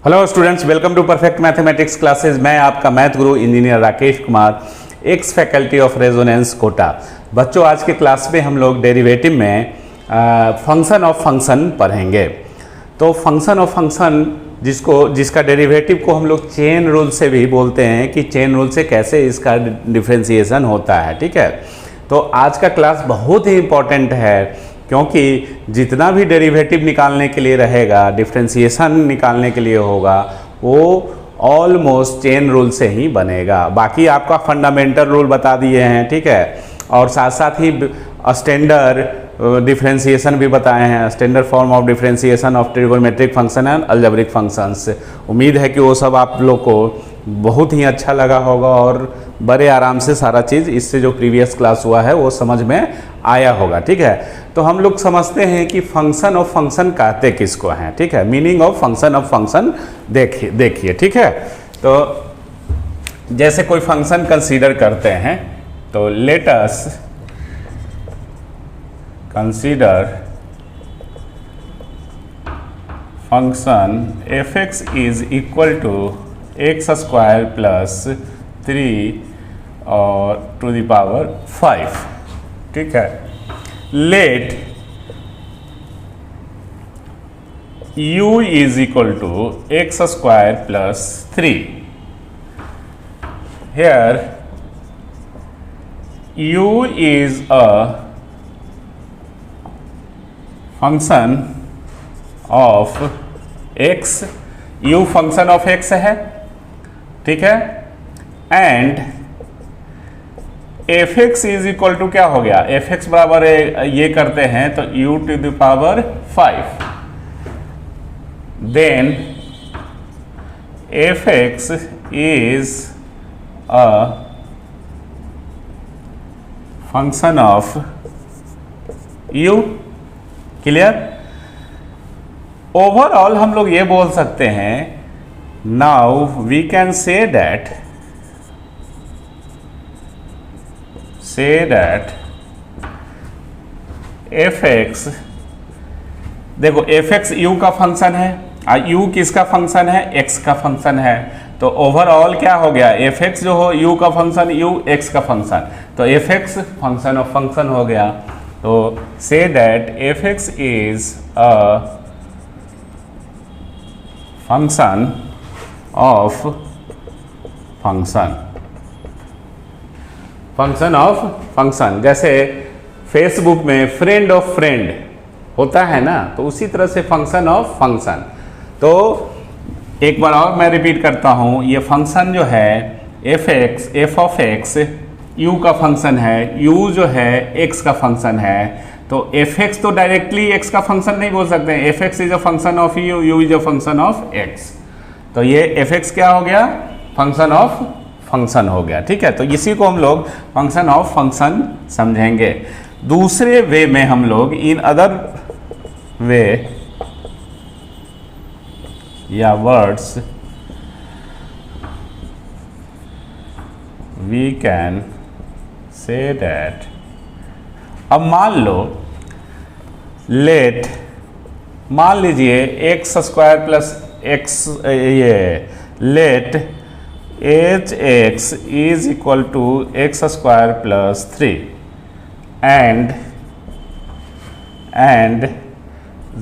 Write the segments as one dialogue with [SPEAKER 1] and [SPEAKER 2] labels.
[SPEAKER 1] Hello students, welcome to perfect mathematics classes. मैं आपका math guru engineer Rakesh Kumar, ex faculty of Resonance Kota. बच्चों, आज के क्लास में हम लोग डेरिवेटिव में फंक्शन ऑफ फंक्शन पढ़ेंगे। तो फंक्शन ऑफ फंक्शन जिसका डेरिवेटिव को हम लोग चेन रूल से भी बोलते हैं कि चेन रूल से कैसे इसका डिफ्रेंसिएशन होता है। ठीक है, तो आज का क्लास बहुत ही इंपॉर्टेंट है क्योंकि जितना भी डेरिवेटिव निकालने के लिए रहेगा, डिफ्रेंसिएशन निकालने के लिए होगा, वो ऑलमोस्ट चेन रूल से ही बनेगा। बाकी आपका फंडामेंटल रूल बता दिए हैं, ठीक है, और साथ साथ ही स्टैंडर्ड डिफ्रेंसिएशन भी बताए हैं, standard form of differentiation of trigonometric function and algebraic functions. उम्मीद है कि वो सब आप लोग को बहुत ही अच्छा लगा होगा और बड़े आराम से सारा चीज़ इससे जो प्रीवियस क्लास हुआ है वो समझ में आया होगा। ठीक है, तो हम लोग समझते हैं कि फंक्शन ऑफ फंक्शन कहते किसको हैं। ठीक है, मीनिंग ऑफ फंक्शन देखिए। ठीक है, तो जैसे कोई फंक्शन कंसीडर करते हैं तो let us consider function f(x) is equal to x square plus 3 और टू द पावर 5। ठीक है, let u is equal to x square plus 3। Here u is a function of x, u function of x है। ठीक है, and f(x) is equal to क्या हो गया, f(x) बराबर ये करते हैं तो u to the power 5। Then f(x) is a function of u। Clear? Overall हम लोग ये बोल सकते हैं, now we can say that f(x), देखो f(x) u का फंक्शन है और u किसका फंक्शन है, x का फंक्शन है। तो ओवरऑल क्या हो गया, f(x) जो हो u का फंक्शन, u x का फंक्शन, तो f(x) फंक्शन ऑफ फंक्शन हो गया। तो से that f(x) is a function of function. जैसे फेसबुक में फ्रेंड ऑफ फ्रेंड होता है ना, तो उसी तरह से फंक्शन ऑफ फंक्शन। तो एक बार और मैं रिपीट करता हूँ, ये फंक्शन जो है f ऑफ x u का फंक्शन है, u जो है x का फंक्शन है। तो f(x) तो डायरेक्टली x का फंक्शन नहीं बोल सकते हैं, f(x) is a function of u, u is a function of x। तो ये f(x) क्या हो गया, फंक्शन ऑफ फंक्शन हो गया। ठीक है, तो इसी को हम लोग फंक्शन ऑफ फंक्शन समझेंगे। दूसरे वे में हम लोग इन अदर वे या words we can say that, अब मान लीजिए x स्क्वायर प्लस x, ये let h(x) is equal to x square plus 3 and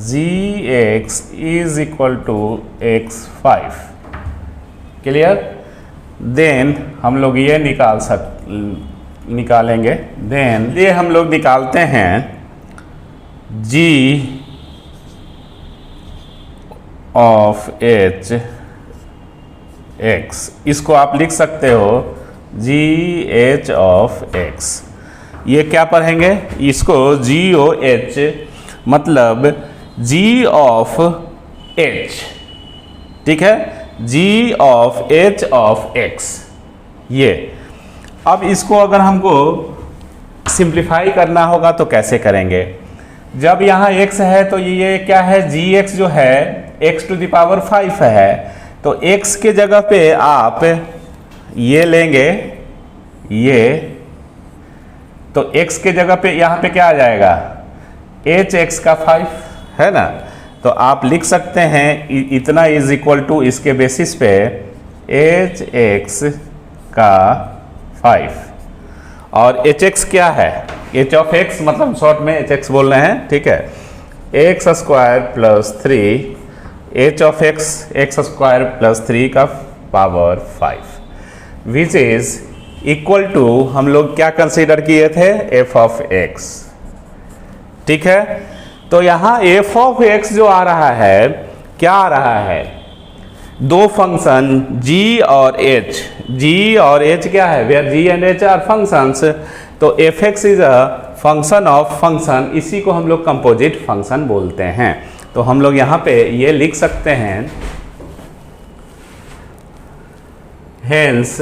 [SPEAKER 1] g(x) is equal to x5। Clear? Then हम लोग ये निकालेंगे, देन ये हम लोग निकालते हैं g ऑफ h(x), इसको आप लिख सकते हो g(h) ऑफ x। ये क्या पढ़ेंगे, इसको g(h) मतलब g ऑफ h। ठीक है, g of h of x। ये अब इसको अगर हमको सिंप्लीफाई करना होगा तो कैसे करेंगे, जब यहाँ x है तो ये क्या है, gx जो है x टू द पावर 5 है, तो x के जगह पे आप ये लेंगे, ये तो x के जगह पे यहाँ पे क्या आ जाएगा, hx का 5 है ना, तो आप लिख सकते हैं इतना इज इक्वल टू इसके बेसिस पे एच एक्स का 5 और एच एक्स क्या है, एच ऑफ एक्स मतलब शॉर्ट में एच एक्स बोल रहे हैं, ठीक है, x square plus 3 h of x square plus 3 का power 5 which is equal to हम लोग क्या कंसीडर किए थे, एफ ऑफ एक्स। ठीक है, तो यहां एफ ऑफ एक्स जो आ रहा है, क्या आ रहा है, दो फंक्शन g और h क्या है, where g and h are functions, तो F X is a function of function, इसी को हम लोग कंपोजिट फंक्शन बोलते हैं। तो हम लोग यहां पे ये लिख सकते हैं, hence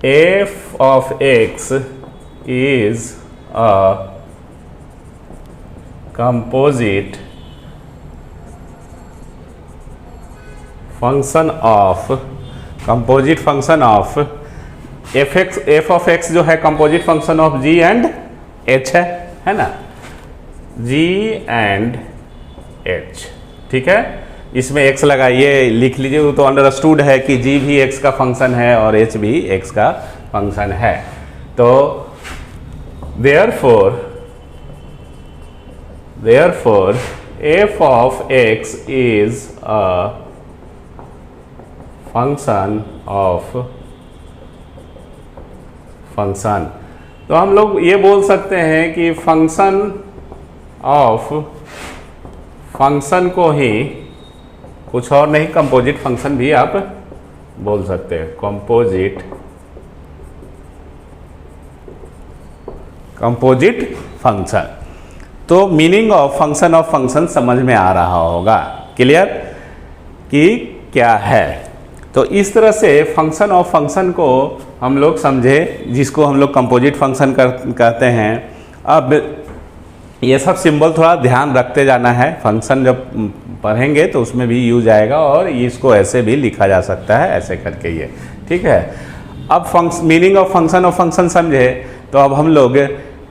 [SPEAKER 1] F of x is a composite function of f of x जो है composite function of g and h है ना, g and h। ठीक है, इसमें x लगाइए, लिख लीजिए, वो तो अंडरस्टूड है कि g भी x का फंक्शन है और h भी x का फंक्शन है। तो therefore f of x is a function of function। तो हम लोग ये बोल सकते हैं कि फंक्शन ऑफ फंक्शन को ही कुछ और नहीं, कंपोजिट फंक्शन भी आप बोल सकते हैं, कंपोजिट फंक्शन। तो मीनिंग ऑफ फंक्शन समझ में आ रहा होगा, क्लियर कि क्या है। तो इस तरह से फंक्शन ऑफ फंक्शन को हम लोग समझे, जिसको हम लोग कंपोजिट फंक्शन कहते हैं। अब ये सब सिंबल थोड़ा ध्यान रखते जाना है, फंक्शन जब पढ़ेंगे तो उसमें भी यूज आएगा, और इसको ऐसे भी लिखा जा सकता है, ऐसे करके ये, ठीक है। अब मीनिंग ऑफ फंक्शन समझे, तो अब हम लोग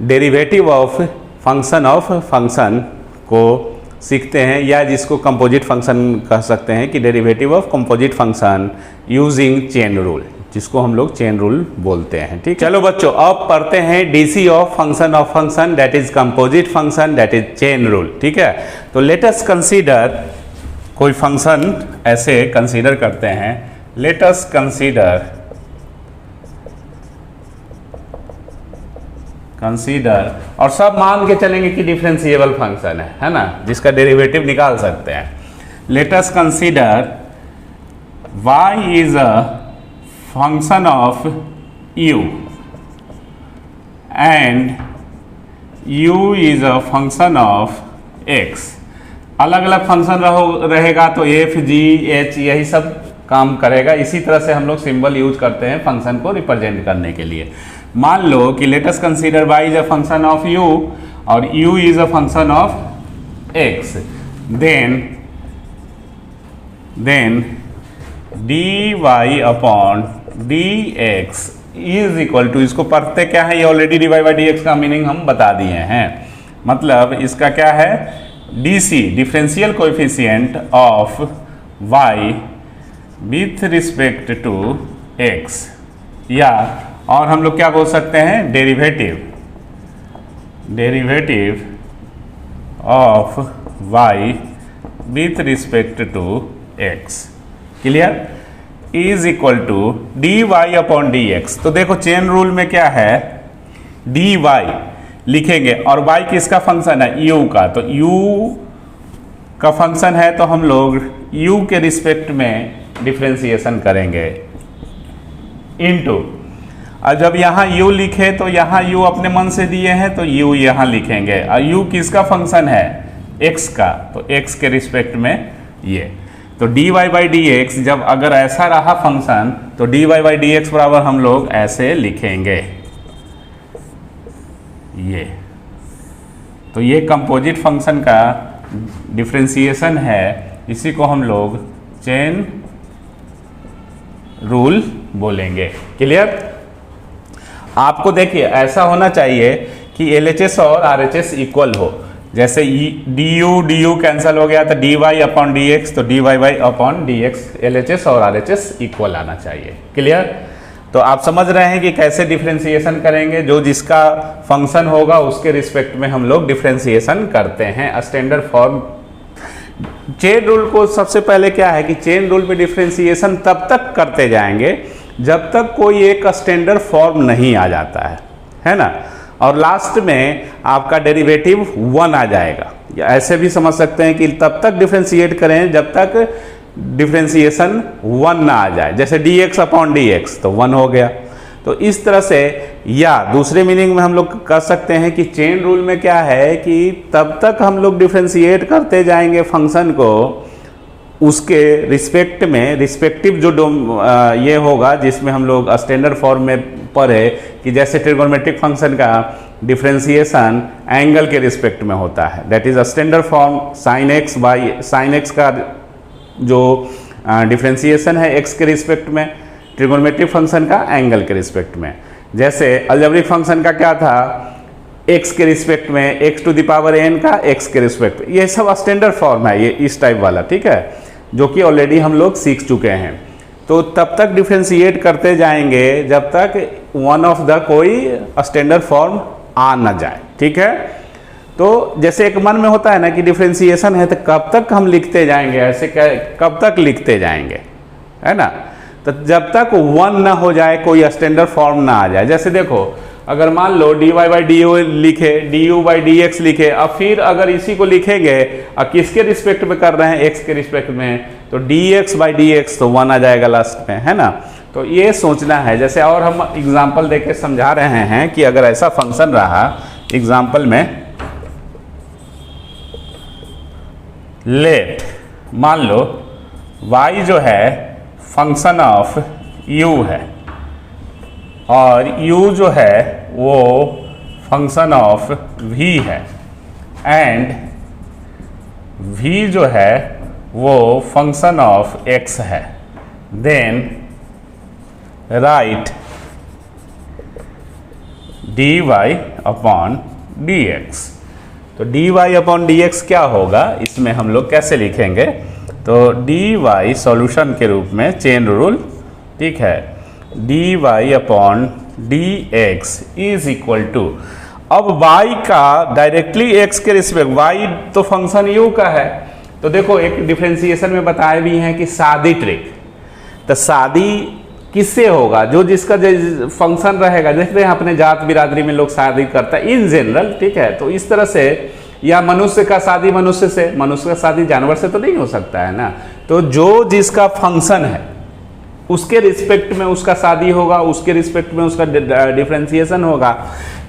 [SPEAKER 1] डेरिवेटिव ऑफ फंक्शन को सीखते हैं, या जिसको कंपोजिट फंक्शन कह सकते हैं कि derivative of composite function using chain rule, जिसको हम लोग चेन रूल बोलते हैं। ठीक, चलो बच्चों अब पढ़ते हैं DC of function that is composite function that is chain rule. ठीक है, तो लेट अस कंसीडर, कोई फंक्शन ऐसे कंसीडर करते हैं, लेट अस कंसीडर और सब मान के चलेंगे कि डिफरेंशिएबल फंक्शन है ना, जिसका डेरिवेटिव निकाल सकते हैं। Late us consider y is a function of u and u is a function of x। अलग अलग फंक्शन रहेगा तो f, g, h यही सब काम करेगा। इसी तरह से हम लोग सिंबल यूज करते हैं फंक्शन को रिप्रेजेंट करने के लिए। मान लो कि let us consider y is a function of u और u is a function of x, then dy upon dx is equal to, इसको पढ़ते क्या है, ये ऑलरेडी dy बाई dx का मीनिंग हम बता दिए हैं। मतलब इसका क्या है, dc differential coefficient of y with respect to x, या और हम लोग क्या बोल सकते हैं, derivative of y with respect to x, clear, is equal to dy upon dx। तो देखो चेन रूल में क्या है, dy लिखेंगे और y किसका फंक्शन है, u का, तो u का फंक्शन है तो हम लोग u के रिस्पेक्ट में डिफरेंशिएशन करेंगे इनटू, और जब यहाँ u लिखे तो यहाँ u अपने मन से दिए हैं तो u यहाँ लिखेंगे, और u किसका फंक्शन है, x का, तो x के रिस्पेक्ट में ये, तो dy बाई dx जब अगर ऐसा रहा फंक्शन तो dy बाई dx बराबर हम लोग ऐसे लिखेंगे ये। तो ये कंपोजिट फंक्शन का डिफरेंशिएशन है, इसी को हम लोग चेन रूल बोलेंगे, क्लियर। आपको देखिए ऐसा होना चाहिए कि LHS और RHS इक्वल हो। जैसे डी यू कैंसिल हो गया तो D Y upon D x, तो D Y upon D X, LHS और RHS इक्वल आना चाहिए। क्लियर? तो आप समझ रहे हैं कि कैसे डिफ्रेंसिएशन करेंगे। जो जिसका फंक्शन होगा उसके रिस्पेक्ट में हम लोग डिफ्रेंसिएशन करते हैं। स्टैंडर्ड फॉर्म चेन रूल को सबसे पहले क्या है कि चेन रूल पे डिफ्रेंसिएशन तब तक करते जाएंगे जब तक कोई एक स्टैंडर्ड फॉर्म नहीं आ जाता है ना, और लास्ट में आपका डेरिवेटिव 1 आ जाएगा। या ऐसे भी समझ सकते हैं कि तब तक डिफ्रेंशिएट करें जब तक डिफ्रेंसिएशन 1 ना आ जाए। जैसे dx अपॉन dx तो 1 हो गया। तो इस तरह से, या दूसरे मीनिंग में हम लोग कर सकते हैं कि चेन रूल में क्या है कि तब तक हम लोग डिफ्रेंशिएट करते जाएंगे फंक्शन को उसके रिस्पेक्ट में, रिस्पेक्टिव जो ये होगा जिसमें हम लोग स्टैंडर्ड फॉर्म में पढ़े कि जैसे ट्रिगोनोमेट्रिक फंक्शन का डिफ्रेंसिएशन एंगल के रिस्पेक्ट में होता है, that is standard form sine x by sine x का जो डिफ्रेंसिएशन है एक्स के रिस्पेक्ट में, ट्रिगोनोमेट्रिक फंक्शन का एंगल के रिस्पेक्ट में। जैसे अलजेब्रिक फंक्शन का क्या था, एक्स के रिस्पेक्ट में, x to the power n का एक्स के रिस्पेक्ट में। ये सब स्टैंडर्ड फॉर्म है, ये इस टाइप वाला, ठीक है, जो कि ऑलरेडी हम लोग सीख चुके हैं। तो तब तक डिफ्रेंशिएट करते जाएंगे जब तक वन ऑफ द कोई स्टैंडर्ड फॉर्म आ न जाए, ठीक है। तो जैसे एक मन में होता है ना कि डिफ्रेंशिएशन है तो कब तक हम लिखते जाएंगे, ऐसे कब तक लिखते जाएंगे, है ना। तो जब तक 1 ना हो जाए, कोई स्टैंडर्ड फॉर्म ना आ जाए। जैसे देखो, अगर मान लो dy बाई डी लिखे, du बाई डी एक्स लिखे, अब फिर अगर इसी को लिखेंगे अब किसके रिस्पेक्ट में कर रहे हैं, x के रिस्पेक्ट में, तो dx बाई डी एक्स तो 1 आ जाएगा लास्ट में, है ना। तो ये सोचना है। जैसे और हम एग्जाम्पल देके समझा रहे हैं कि अगर ऐसा फंक्शन रहा एग्जाम्पल में, लेट मान लो y जो है फंक्शन ऑफ u है और u जो है वो फंक्शन ऑफ v है, एंड v जो है वो फंक्शन ऑफ x है, then right dy upon dx। तो dy अपॉन dx क्या होगा, इसमें हम लोग कैसे लिखेंगे, तो dy सॉल्यूशन के रूप में चेन रूल, ठीक है, dy upon dx is equal to, अब y का डायरेक्टली x के रिस्पेक्ट, y तो फंक्शन u का है, तो देखो एक डिफ्रेंसिएशन में बताए भी हैं कि शादी ट्रिक, तो शादी किससे होगा, जो जिसका फंक्शन रहेगा। देखते हैं अपने जात बिरादरी में लोग शादी करता है इन जनरल, ठीक है। तो इस तरह से, या मनुष्य का शादी मनुष्य से, मनुष्य का शादी जानवर से तो नहीं हो सकता है ना। तो जो जिसका फंक्शन है उसके रिस्पेक्ट में उसका शादी होगा, उसके रिस्पेक्ट में उसका डिफ्रेंसिएशन होगा।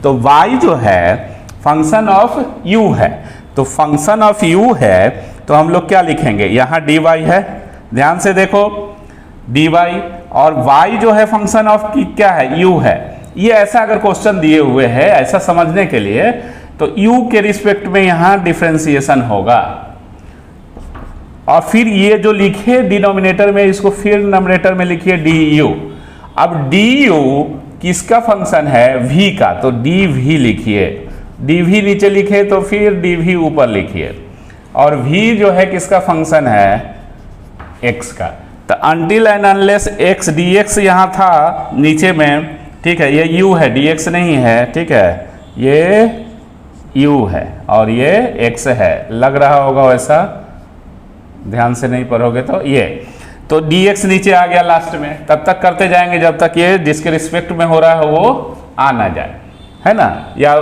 [SPEAKER 1] तो y जो है फंक्शन ऑफ u है, तो फंक्शन ऑफ u है तो हम लोग क्या लिखेंगे, यहाँ dy है, ध्यान से देखो dy, और y जो है फंक्शन ऑफ की क्या है, u है। ये ऐसा अगर क्वेश्चन दिए हुए हैं ऐसा समझने के लिए, तो u के रिस्पेक्ट में यहाँ डिफ्रेंसिएशन होगा, और फिर ये जो लिखे डिनोमिनेटर में, इसको फिर नंबरेटर में लिखिए du। अब du किसका फंक्शन है, v का, तो dv लिखिए, dv नीचे लिखे तो फिर dv ऊपर लिखिए, और v जो है किसका फंक्शन है, x का। तो until and unless x dx यहाँ था नीचे में, ठीक है, ये u है, dx नहीं है, ठीक है, ये u है और ये x है, लग रहा होगा वैसा, ध्यान से नहीं पढ़ोगे तो ये, तो dx नीचे आ गया लास्ट में। तब तक करते जाएंगे जब तक ये जिसके रिस्पेक्ट में हो रहा है वो आ ना जाए, है ना। या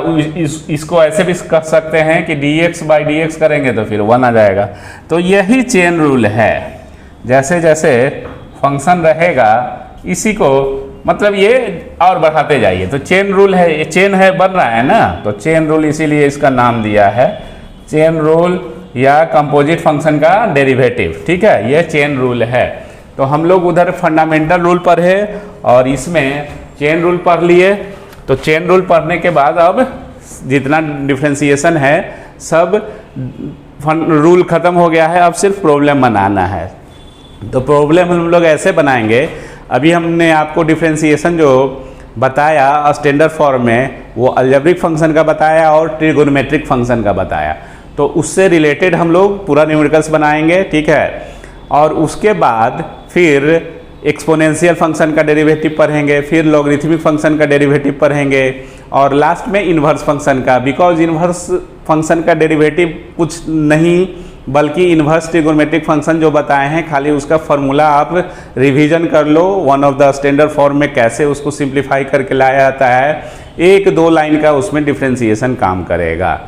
[SPEAKER 1] इसको ऐसे भी कर सकते हैं कि dx बाई dx करेंगे तो फिर 1 आ जाएगा। तो यही चेन रूल है, जैसे जैसे फंक्शन रहेगा इसी को, मतलब ये और बढ़ाते जाइए। तो चेन रूल है, ये चेन है बन रहा है ना, तो चेन रूल इसीलिए इसका नाम दिया है चेन रूल, या कंपोजिट फंक्शन का डेरिवेटिव, ठीक है, ये चेन रूल है। तो हम लोग उधर फंडामेंटल रूल पढ़े और इसमें चेन रूल पढ़ लिए। तो चेन रूल पढ़ने के बाद अब जितना डिफ्रेंसिएशन है सब रूल खत्म हो गया है, अब सिर्फ प्रॉब्लम बनाना है। तो प्रॉब्लम हम लोग ऐसे बनाएंगे, अभी हमने आपको डिफ्रेंसिएशन जो बताया स्टैंडर्ड फॉर्म में, वो अलजेब्रिक फंक्शन का बताया और ट्रिगोनोमेट्रिक फंक्शन का बताया। तो उससे रिलेटेड हम लोग पूरा न्यूमेरिकल्स बनाएंगे, ठीक है। और उसके बाद फिर एक्सपोनेंशियल फंक्शन का डेरिवेटिव पढ़ेंगे, फिर लॉगरिथमिक फंक्शन का डेरिवेटिव पढ़ेंगे और लास्ट में इन्वर्स फंक्शन का। बिकॉज इन्वर्स फंक्शन का डेरिवेटिव कुछ नहीं बल्कि इन्वर्स ट्रिगोनोमेट्रिक फंक्शन जो बताए हैं, खाली उसका फॉर्मूला आप रिवीजन कर लो, one of the standard form में कैसे उसको सिंप्लीफाई करके लाया जाता है, 1-2 लाइन का उसमें डिफ्रेंसिएशन काम करेगा।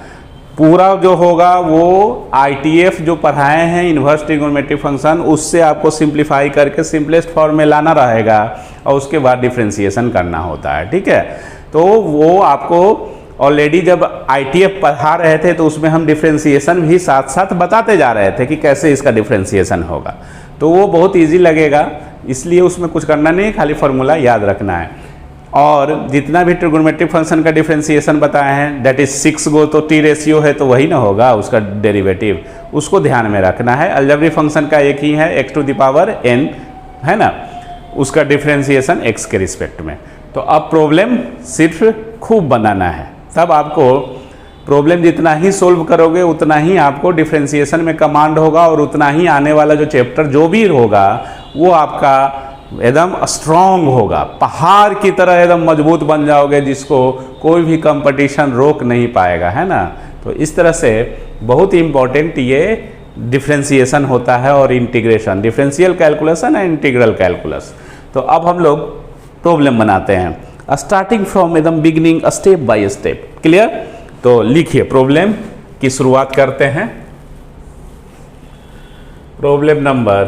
[SPEAKER 1] पूरा जो होगा वो ITF जो पढ़ाए हैं इन्वर्स ट्रिगोनोमेट्रिक फंक्शन, उससे आपको सिंप्लीफाई करके सिंपलेस्ट फॉर्म में लाना रहेगा और उसके बाद डिफ्रेंसिएशन करना होता है, ठीक है। तो वो आपको ऑलरेडी जब ITF पढ़ा रहे थे तो उसमें हम डिफ्रेंसिएशन भी साथ साथ बताते जा रहे थे कि कैसे इसका डिफ्रेंसिएशन होगा, तो वो बहुत ईजी लगेगा। इसलिए उसमें कुछ करना नहीं, खाली फार्मूला याद रखना है। और जितना भी ट्रिगोनोमेट्रिक फंक्शन का डिफ्रेंसिएशन बताए हैं, दैट इज 6 गो, तो T रेशियो है तो वही ना होगा उसका डेरिवेटिव, उसको ध्यान में रखना है। अलजेब्रिक फंक्शन का एक ही है, x⁴n है ना, उसका डिफ्रेंसिएशन x के रिस्पेक्ट में। तो अब प्रॉब्लम सिर्फ खूब बनाना है, तब आपको प्रॉब्लम जितना ही सोल्व करोगे उतना ही आपको डिफ्रेंसिएशन में कमांड होगा और उतना ही आने वाला जो चैप्टर जो भी होगा वो आपका एकदम स्ट्रॉन्ग होगा, पहाड़ की तरह एकदम मजबूत बन जाओगे, जिसको कोई भी कंपटीशन रोक नहीं पाएगा, है ना। तो इस तरह से बहुत इम्पॉर्टेंट ये डिफ्रेंसिएशन होता है और integration, differential calculation and integral calculus. तो अब हम लोग प्रॉब्लम बनाते हैं स्टार्टिंग फ्रॉम एकदम beginning, step by step. Clear? तो लिखिए, प्रॉब्लम की शुरुआत करते हैं। प्रॉब्लम नंबर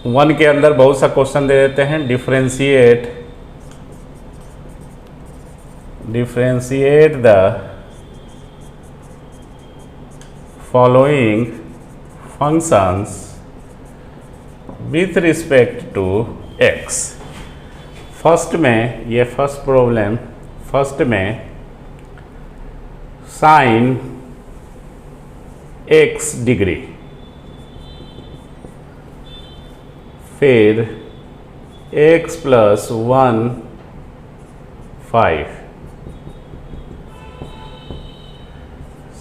[SPEAKER 1] 1 के अंदर बहुत सा क्वेश्चन दे देते हैं। Differentiate the following functions with respect to x। First में, ये फर्स्ट प्रॉब्लम, फर्स्ट में साइन x डिग्री, फिर x + 1 5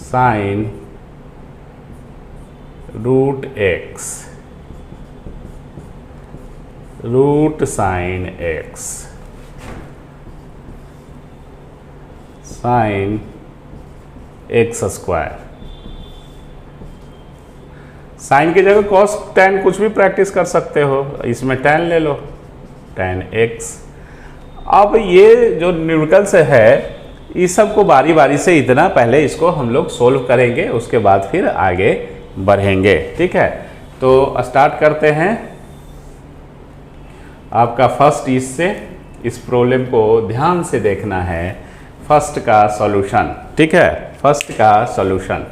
[SPEAKER 1] sine √x root sine x sine x²। Sine की जगह cos tan कुछ भी प्रैक्टिस कर सकते हो, इसमें tan ले लो, tan x। अब ये जो न्यूमेरिकल्स है इस सब को बारी बारी से इतना पहले इसको हम लोग सोल्व करेंगे, उसके बाद फिर आगे बढ़ेंगे, ठीक है। तो स्टार्ट करते हैं। आपका फर्स्ट इससे इस प्रॉब्लम को ध्यान से देखना है, फर्स्ट का सॉल्यूशन, ठीक है। फर्स्ट का सॉल्यूशन,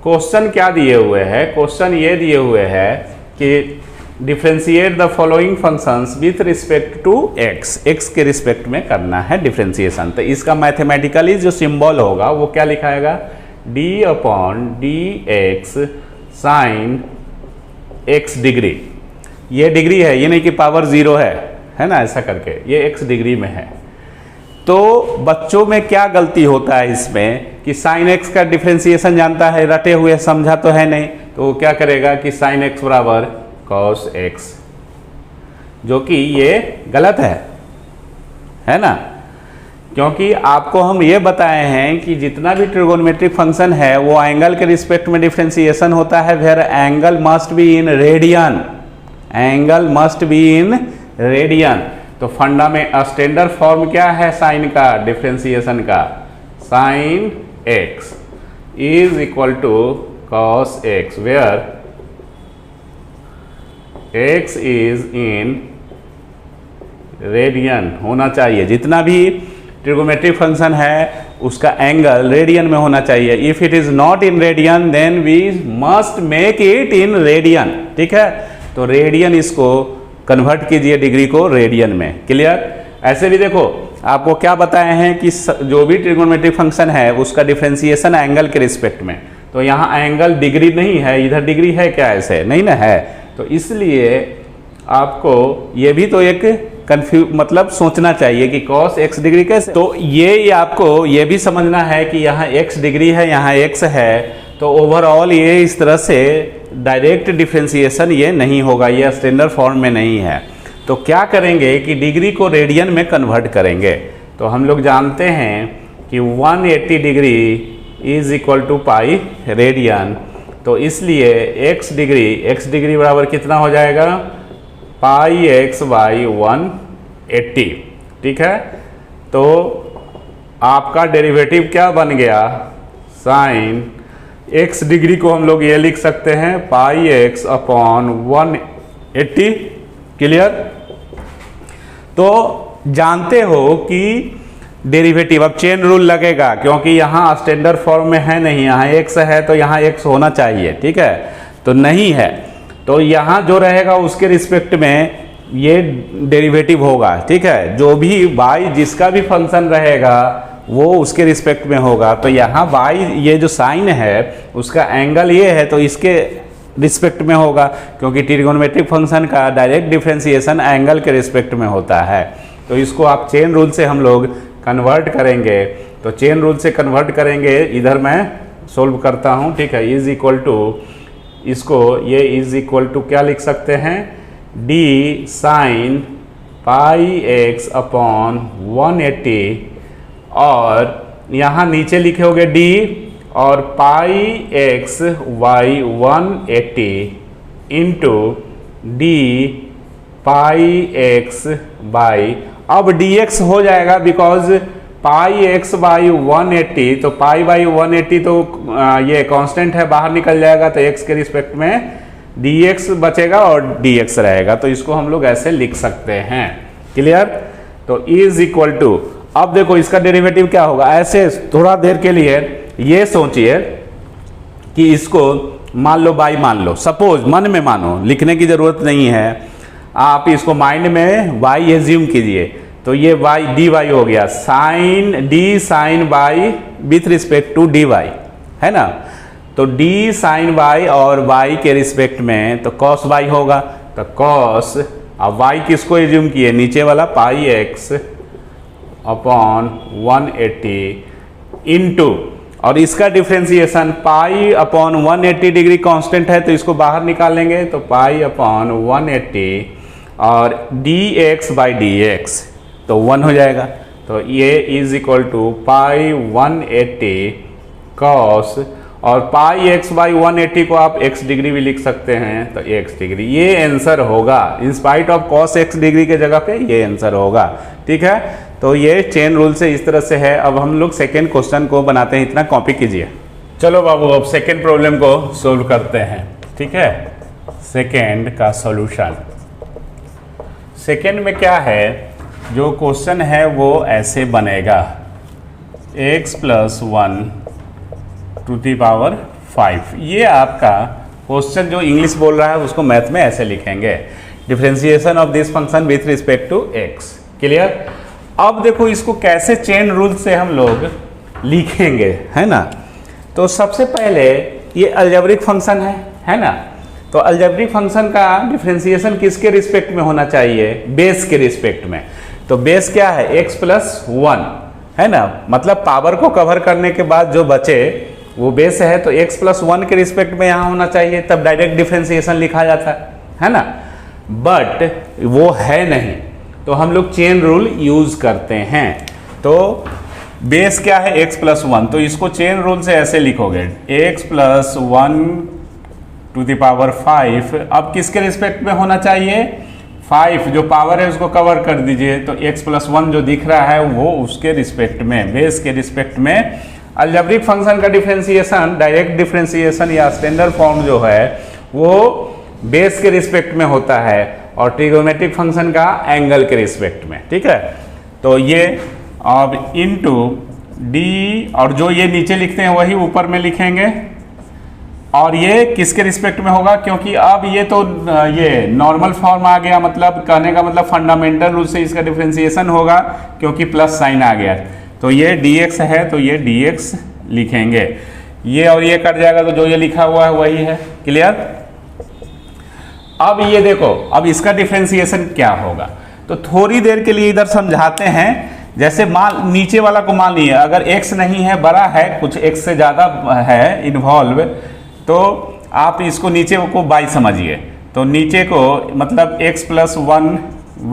[SPEAKER 1] क्वेश्चन क्या दिए हुए हैं? क्वेश्चन ये दिए हुए हैं कि differentiate the following functions with respect to x के रिस्पेक्ट में करना है डिफरेंशिएशन। तो इसका मैथमेटिकली जो सिंबल होगा वो क्या लिखाएगा? d/dx sine x degree. ये डिग्री है, ये नहीं कि पावर 0 है ना, ऐसा करके ये x डिग्री में है। तो बच्चों में क्या गलती होता है इसमें कि साइन x का डिफरेंशिएशन जानता है, रटे हुए समझा तो है नहीं, तो क्या करेगा कि साइन x बराबर cos x, जो कि ये गलत है ना। क्योंकि आपको हम ये बताए हैं कि जितना भी ट्रिगोनोमेट्रिक फंक्शन है वो एंगल के रिस्पेक्ट में डिफरेंशिएशन होता है, where angle must be in radian, angle must be in radian. तो फंडा में स्टैंडर्ड फॉर्म क्या है साइन का डिफरेंशिएशन का? Sine x is equal to cos x, where x is in radian होना चाहिए। जितना भी ट्रिगोनोमेट्रिक फंक्शन है उसका एंगल रेडियन में होना चाहिए। If it is not in radian then we must make it in radian, ठीक है। तो रेडियन, इसको कन्वर्ट कीजिए डिग्री को रेडियन में। क्लियर? ऐसे भी देखो, आपको क्या बताए हैं कि जो भी ट्रिगोनोमेट्रिक फंक्शन है उसका डिफरेंशिएशन एंगल के रिस्पेक्ट में, तो यहाँ एंगल डिग्री नहीं है, इधर डिग्री है क्या? ऐसे नहीं ना है, तो इसलिए आपको ये भी तो एक मतलब सोचना चाहिए कि cos x डिग्री कैसे, तो ये आपको ये भी समझना है कि यहाँ x डिग्री है, यहाँ x है, तो ओवरऑल ये इस तरह से डायरेक्ट डिफरेंशिएशन ये नहीं होगा, ये स्टैंडर्ड फॉर्म में नहीं है। तो क्या करेंगे कि डिग्री को रेडियन में कन्वर्ट करेंगे। तो हम लोग जानते हैं कि 180 degree is equal to pi radian, तो इसलिए x डिग्री बराबर कितना हो जाएगा, पाई x बाई 180। ठीक है, तो आपका डेरिवेटिव क्या बन गया, साइन x डिग्री को हम लोग ये लिख सकते हैं पाई x अपॉन 180। क्लियर। तो जानते हो कि डेरिवेटिव, अब चेन रूल लगेगा क्योंकि यहाँ स्टैंडर्ड फॉर्म में है नहीं, यहाँ x है तो यहाँ x होना चाहिए। ठीक है, तो नहीं है, तो यहाँ जो रहेगा उसके रिस्पेक्ट में ये डेरिवेटिव होगा। ठीक है, जो भी y जिसका भी फंक्शन रहेगा वो उसके रिस्पेक्ट में होगा। तो यहाँ y ये जो साइन है उसका एंगल ये है, तो इसके रिस्पेक्ट में होगा, क्योंकि ट्रिगोनोमेट्रिक फंक्शन का डायरेक्ट डिफरेंशिएशन एंगल के रिस्पेक्ट में होता है। तो इसको आप चेन रूल से हम लोग कन्वर्ट करेंगे, तो चेन रूल से कन्वर्ट करेंगे, इधर मैं सोल्व करता हूँ। ठीक है, इज इक्वल टू, इसको ये इज इक्वल टू क्या लिख सकते हैं, D sine pi x upon 180, और यहाँ नीचे लिखे होगे d और पाई x by 180 into D pi x by, अब dx हो जाएगा बिकॉज पाई x बाई 180, तो पाई बाई 180 तो ये कांस्टेंट है, बाहर निकल जाएगा, तो x के रिस्पेक्ट में dx बचेगा और dx रहेगा। तो इसको हम लोग ऐसे लिख सकते हैं। क्लियर। तो इज इक्वल टू, अब देखो इसका डेरिवेटिव क्या होगा, ऐसे थोड़ा देर के लिए ये सोचिए कि इसको मान लो बाई मान लो, सपोज मन में मानो, लिखने की जरूरत नहीं है, आप इसको माइंड में y एज्यूम कीजिए। तो ये y dy हो गया, sine d sine y with respect to dy, है ना। तो d साइन y और y के रिस्पेक्ट में तो cos y होगा, तो cos, अब y किसको एज्यूम किए, नीचे वाला पाई x अपॉन 180 इंटू, और इसका differentiation pi upon 180 degree constant है, तो इसको बाहर निकालेंगे, तो पाई अपॉन 180 और dx बाई dx तो 1 हो जाएगा। तो ये is equal to pi 180 cos, और पाई x बाई 180 को आप x डिग्री भी लिख सकते हैं, तो x डिग्री ये आंसर होगा, in spite of cos x degree के जगह पे ये आंसर होगा। ठीक है, तो ये चेन रूल से इस तरह से है। अब हम लोग सेकेंड क्वेश्चन को बनाते हैं, इतना कॉपी कीजिए। चलो बाबू, अब सेकेंड प्रॉब्लम को सोल्व करते हैं। ठीक है, सेकेंड का सॉल्यूशन। सेकेंड में क्या है, जो क्वेश्चन है वो ऐसे बनेगा, x plus 1 to the power 5। ये आपका क्वेश्चन जो इंग्लिश बोल रहा है उसको मैथ में ऐसे लिखेंगे, differentiation of this function with respect to x। Clear. अब देखो इसको कैसे चेन रूल से हम लोग लिखेंगे, है ना। तो सबसे पहले ये अलजेब्रिक फंक्शन है ना। तो अलजेब्रिक फंक्शन का डिफरेंशिएशन किसके रिस्पेक्ट में होना चाहिए, बेस के रिस्पेक्ट में। तो बेस क्या है, x प्लस 1, है ना, मतलब पावर को कवर करने के बाद जो बचे वो बेस है, तो x प्लस 1 के रिस्पेक्ट में यहाँ होना चाहिए, तब डायरेक्ट डिफरेंशिएशन लिखा जाता है ना। बट वो है नहीं, तो हम लोग चेन रूल यूज करते हैं। तो बेस क्या है, x प्लस 1, तो इसको चेन रूल से ऐसे लिखोगे, x plus 1 to the power 5। अब किसके रिस्पेक्ट में होना चाहिए, 5 जो पावर है उसको कवर कर दीजिए, तो x प्लस 1 जो दिख रहा है वो उसके रिस्पेक्ट में, बेस के रिस्पेक्ट में। अलजेब्रिक फंक्शन का डिफरेंशिएशन, डायरेक्ट डिफरेंशिएशन या स्टैंडर्ड फॉर्म जो है वो बेस के रिस्पेक्ट में होता है, और ट्रिगोनोमेट्रिक फंक्शन का एंगल के रिस्पेक्ट में। ठीक है, तो ये अब इनटू डी, और जो ये नीचे लिखते हैं वही ऊपर में लिखेंगे, और ये किसके रिस्पेक्ट में होगा, क्योंकि अब ये तो ये नॉर्मल फॉर्म आ गया, मतलब कहने का मतलब फंडामेंटल रूल से इसका डिफरेंशिएशन होगा, क्योंकि प्लस साइन आ गया। तो ये dx है, तो ये dx लिखेंगे, ये और ये कट जाएगा, तो जो ये लिखा हुआ है वही है। क्लियर। अब ये देखो, अब इसका डिफरेंशिएशन क्या होगा, तो थोड़ी देर के लिए इधर समझाते हैं। जैसे मान नीचे वाला को मान लिया, अगर x नहीं है, बड़ा है, कुछ x से ज़्यादा है इन्वॉल्व, तो आप इसको नीचे को y समझिए। तो नीचे को मतलब x + 1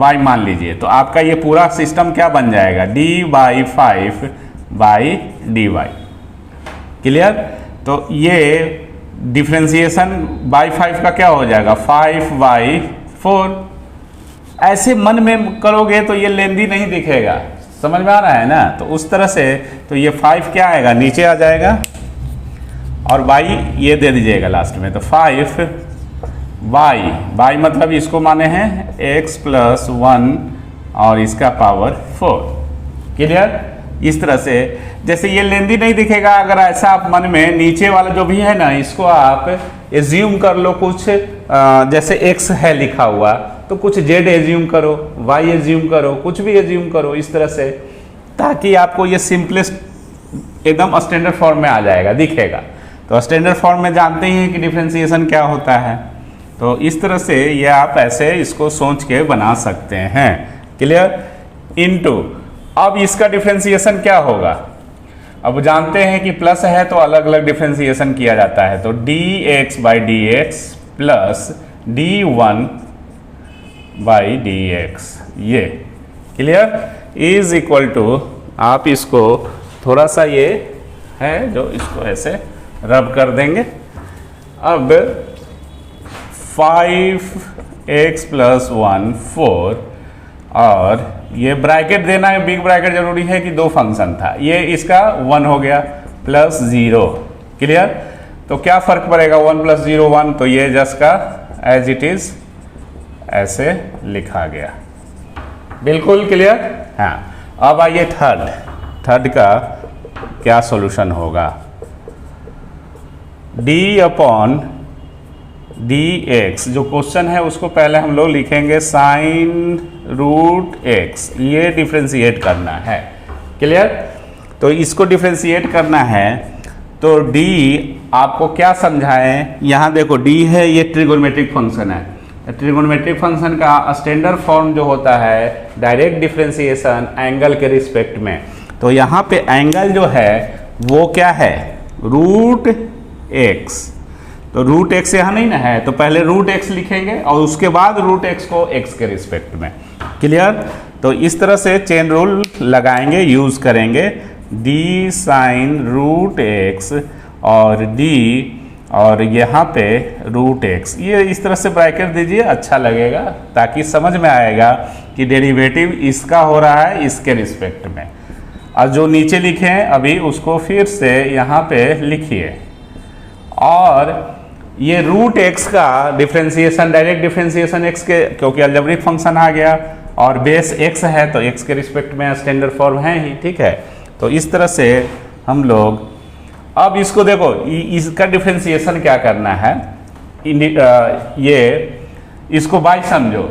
[SPEAKER 1] y मान लीजिए, तो आपका ये पूरा सिस्टम क्या बन जाएगा, d/5/dy। क्लियर? तो ये डिफ्रेंसिएशन बाई 5 का क्या हो जाएगा, 5/4। ऐसे मन में करोगे तो ये लेंदी नहीं दिखेगा, समझ में आ रहा है ना। तो उस तरह से तो ये 5 क्या आएगा, नीचे आ जाएगा, और y ये दे दीजिएगा लास्ट में। तो 5y मतलब इसको माने हैं x + 1 और इसका पावर 4। क्लियर? इस तरह से जैसे ये लेंदी नहीं दिखेगा, अगर ऐसा आप मन में नीचे वाला जो भी है ना, इसको आप एज्यूम कर लो कुछ, जैसे x है लिखा हुआ, तो कुछ z एज्यूम करो, y एज्यूम करो, कुछ भी एज्यूम करो इस तरह से, ताकि आपको ये सिंपलेस्ट एकदम स्टैंडर्ड फॉर्म में आ जाएगा, दिखेगा। तो स्टैंडर्ड फॉर्म में जानते ही हैं कि डिफरेंशिएशन क्या होता है। तो इस तरह से ये आप ऐसे इसको सोच के बना सकते हैं। क्लियर? इनटू, अब इसका डिफरेंशिएशन क्या होगा, अब जानते हैं कि प्लस है तो अलग अलग डिफरेंशिएशन किया जाता है। तो dx/dx प्लस d1/dx, ये क्लियर इज इक्वल टू, आप इसको थोड़ा सा ये है जो इसको ऐसे रब कर देंगे। अब 5x + 1 4, और ये ब्रैकेट देना है, बिग ब्रैकेट जरूरी है कि 2 फंक्शन था, ये इसका 1 हो गया प्लस 0। क्लियर? तो क्या फर्क पड़ेगा, 1 + 0 1, तो ये जस्ट का एज इट इज ऐसे लिखा गया। बिल्कुल क्लियर? हाँ। अब आइए थर्ड का क्या सॉल्यूशन होगा, d/dx जो क्वेश्चन है उसको पहले हम लोग लिखेंगे sin√x, ये डिफ्रेंशिएट करना है। क्लियर? तो इसको डिफ्रेंशिएट करना है, तो d आपको क्या समझाएं, यहाँ देखो d है, ये ट्रिगोनोमेट्रिक फंक्शन है। ट्रिगोनोमेट्रिक फंक्शन का स्टैंडर्ड फॉर्म जो होता है डायरेक्ट डिफ्रेंशिएशन एंगल के रिस्पेक्ट में। तो यहाँ पे एंगल जो है वो क्या है, √x। तो √x यहाँ नहीं ना है, तो पहले √x लिखेंगे और उसके बाद √x को x के रिस्पेक्ट में। क्लियर? तो इस तरह से चेन रूल लगाएंगे, यूज करेंगे, d sin√x और d और यहाँ पे √x, ये इस तरह से ब्रैकेट दीजिए, अच्छा लगेगा, ताकि समझ में आएगा कि डेरिवेटिव इसका हो रहा है इसके रिस्पेक्ट में। और जो नीचे लिखे हैं अभी उसको फिर से यहाँ पे लिखिए, और ये √x का डिफरेंशिएशन डायरेक्ट डिफरेंशिएशन x के, क्योंकि अलजेब्रिक फंक्शन आ गया और बेस x है तो x के रिस्पेक्ट में स्टैंडर्ड फॉर्म है ही। ठीक है? तो इस तरह से हम लोग अब इसको देखो, इसका डिफरेंशिएशन क्या करना है, ये इसको y समझो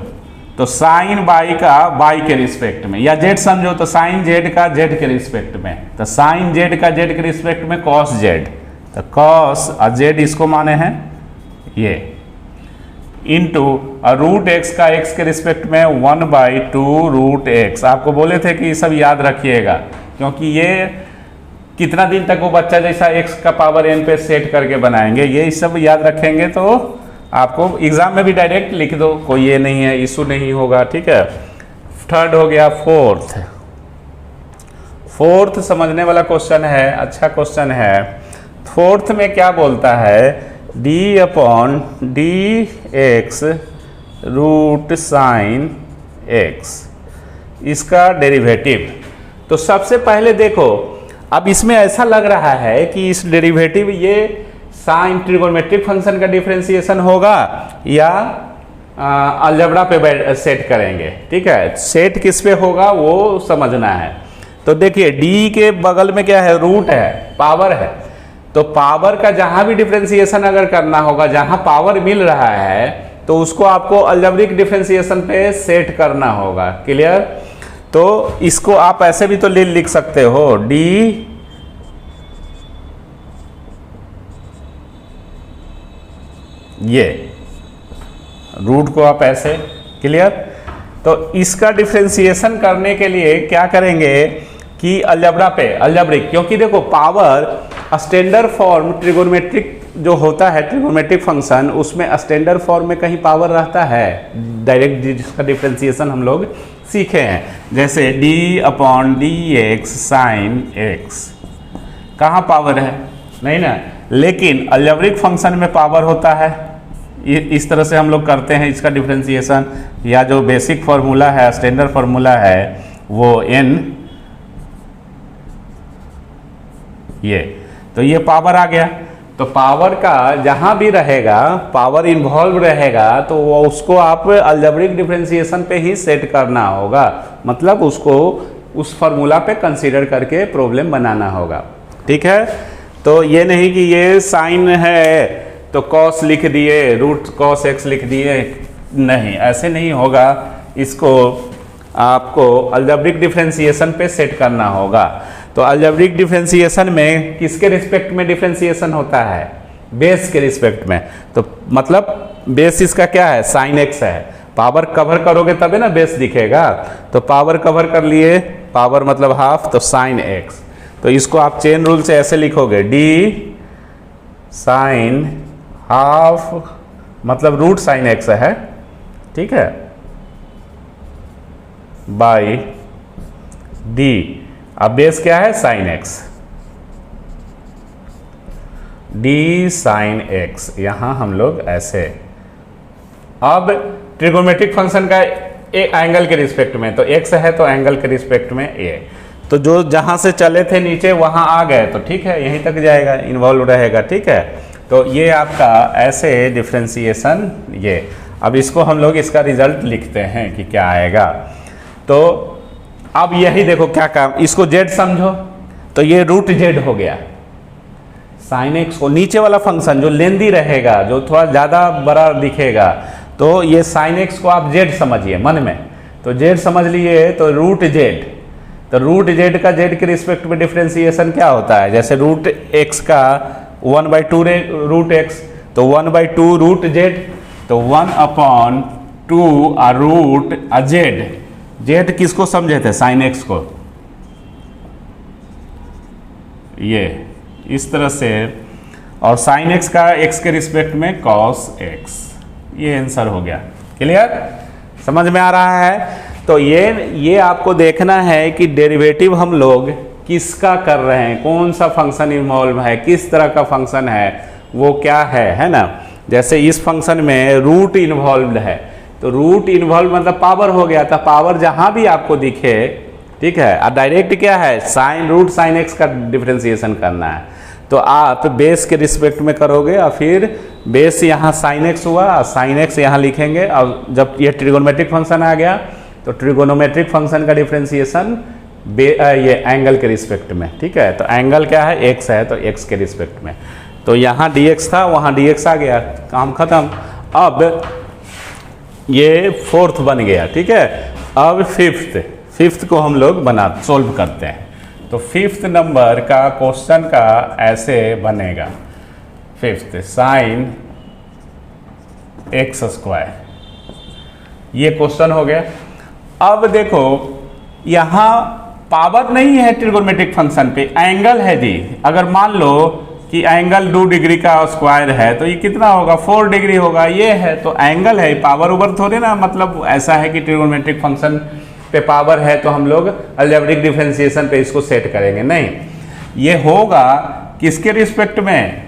[SPEAKER 1] तो साइन y का y के रिस्पेक्ट में, या z समझो तो साइन z का z के रिस्पेक्ट में। तो साइन z का z के रिस्पेक्ट में cos z, तो cos और z इसको माने हैं ये, इंटू √x का x के रिस्पेक्ट में 1/2 √x। आपको बोले थे कि ये सब याद रखिएगा, क्योंकि ये कितना दिन तक वो बच्चा जैसा x का पावर n पे सेट करके बनाएंगे, ये सब याद रखेंगे तो आपको एग्जाम में भी डायरेक्ट लिख दो, कोई ये नहीं है, इशू नहीं होगा। ठीक है? थर्ड हो गया। फोर्थ समझने वाला क्वेश्चन है, अच्छा क्वेश्चन है। फोर्थ में क्या बोलता है, d/dx √sin x, इसका डेरिवेटिव। तो सबसे पहले देखो, अब इसमें ऐसा लग रहा है कि इस डेरिवेटिव ये साइन ट्रिगोनोमेट्रिक फंक्शन का डिफरेंशिएशन होगा या अलजेब्रा पे सेट करेंगे। ठीक है? सेट किस पे होगा वो समझना है। तो देखिए d के बगल में क्या है, रूट है, पावर है। तो पावर का जहां भी डिफरेंशिएशन अगर करना होगा, जहां पावर मिल रहा है, तो उसको आपको अलजेब्रिक डिफरेंशिएशन पे सेट करना होगा। क्लियर? तो इसको आप ऐसे भी तो लिख सकते हो, d ये रूट को आप ऐसे, क्लियर। तो इसका डिफ्रेंसिएशन करने के लिए क्या करेंगे कि अलजेब्रा पे, अलजेब्रिक, क्योंकि देखो पावर स्टैंडर्ड फॉर्म ट्रिगोनोमेट्रिक जो होता है ट्रिगोनोमेट्रिक फंक्शन, उसमें स्टैंडर्ड फॉर्म में कहीं पावर रहता है डायरेक्ट, जिसका डिफ्रेंसिएशन हम लोग सीखे हैं, जैसे d/dx sin x, कहाँ पावर है, नहीं ना। लेकिन अलजेब्रिक फंक्शन में पावर होता है। इस तरह से हम लोग करते हैं इसका डिफ्रेंसिएशन, या जो बेसिक फार्मूला है, स्टैंडर्ड फार्मूला है वो n, ये तो ये पावर आ गया। तो पावर का जहाँ भी रहेगा, पावर इन्वॉल्व रहेगा, तो वो उसको आप अलजेब्रिक डिफरेंशिएशन पे ही सेट करना होगा, मतलब उसको उस फार्मूला पे कंसीडर करके प्रॉब्लम बनाना होगा, ठीक है। तो ये नहीं कि ये साइन है तो कॉस लिख दिए, रूट कॉस एक्स लिख दिए, नहीं, ऐसे नहीं होगा। इसको आपको अलजेब्रिक डिफरेंशिएशन पे सेट करना होगा। तो अलजेब्रिक डिफरेंशिएशन में किसके रिस्पेक्ट में डिफरेंशिएशन होता है, बेस के रिस्पेक्ट में। तो मतलब बेस इसका क्या है, साइन एक्स है। पावर कवर करोगे तभी ना बेस दिखेगा, तो पावर कवर कर लिए, पावर मतलब हाफ, तो साइन एक्स। तो इसको आप चेन रूल से ऐसे लिखोगे, डी साइन हाफ मतलब रूट साइन एक्स है, ठीक है, बाई डी, अब बेस क्या है, sine x, D sine x, यहां हम लोग ऐसे। अब ट्रिगोनोमेट्रिक फंक्शन का ए एंगल के रिस्पेक्ट में, तो एक्स है तो एंगल के रिस्पेक्ट में ए, तो जो जहां से चले थे नीचे वहां आ गए, तो ठीक है, यहीं तक जाएगा, इन्वॉल्व रहेगा, ठीक है। तो ये आपका ऐसे डिफरेंशिएशन, ये अब इसको हम लोग इसका रिजल्ट लिखते हैं कि क्या आएगा। तो अब यही देखो क्या काम, इसको जेड समझो, तो ये रूट जेड हो गया। साइन एक्स को नीचे वाला फंक्शन जो लेंदी रहेगा, जो थोड़ा ज़्यादा बड़ा दिखेगा, तो ये साइन एक्स को आप जेड समझिए मन में, तो जेड समझ लिए, तो रूट जेड, तो रूट जेड का जेड के रिस्पेक्ट में डिफरेंशिएशन क्या होता है, जैसे रूट एक्स का 1/2 रूट एक्स, तो 1/2 रूट जेड, तो 1/2 रूट जेड। जेड किसको समझे थे, साइन एक्स को, ये इस तरह से, और साइन एक्स का एक्स के रिस्पेक्ट में कॉस एक्स, ये आंसर हो गया। क्लियर, समझ में आ रहा है। तो ये आपको देखना है कि डेरिवेटिव हम लोग किसका कर रहे हैं, कौन सा फंक्शन इन्वॉल्व है, किस तरह का फंक्शन है, वो क्या है ना। जैसे इस फंक्शन में रूट इन्वॉल्व है, तो रूट इन्वॉल्व मतलब पावर हो गया था, पावर जहां भी आपको दिखे, ठीक है। और डायरेक्ट क्या है, साइन रूट साइन एक्स का डिफरेंशिएशन करना है, तो आप बेस के रिस्पेक्ट में करोगे, और फिर बेस यहाँ साइन एक्स हुआ, साइन एक्स यहाँ लिखेंगे, और जब ये ट्रिगोनोमेट्रिक फंक्शन आ गया, तो ट्रिगोनोमेट्रिक फंक्शन का डिफरेंशिएशन ये एंगल के रिस्पेक्ट में, ठीक है। तो एंगल क्या है, एक्स है, तो एक्स के रिस्पेक्ट में, तो यहाँ dx था, वहाँ dx आ गया, काम खत्म। अब ये फोर्थ बन गया, ठीक है। अब फिफ्थ को हम लोग सोल्व करते हैं। तो फिफ्थ नंबर का क्वेश्चन का ऐसे बनेगा, फिफ्थ साइन एक्स स्क्वायर, ये क्वेश्चन हो गया। अब देखो यहाँ पावर नहीं है ट्रिगोनोमेट्रिक फंक्शन पे, एंगल है जी। अगर मान लो कि एंगल 2 डिग्री का स्क्वायर है, तो ये कितना होगा, 4 डिग्री होगा, ये है, तो एंगल है, पावर ओवर थोड़े ना, मतलब ऐसा है कि ट्रिगोनोमेट्रिक फंक्शन पे पावर है तो हम लोग अलजेब्रिक डिफरेंशिएशन पे इसको सेट करेंगे, नहीं। ये होगा किसके रिस्पेक्ट में,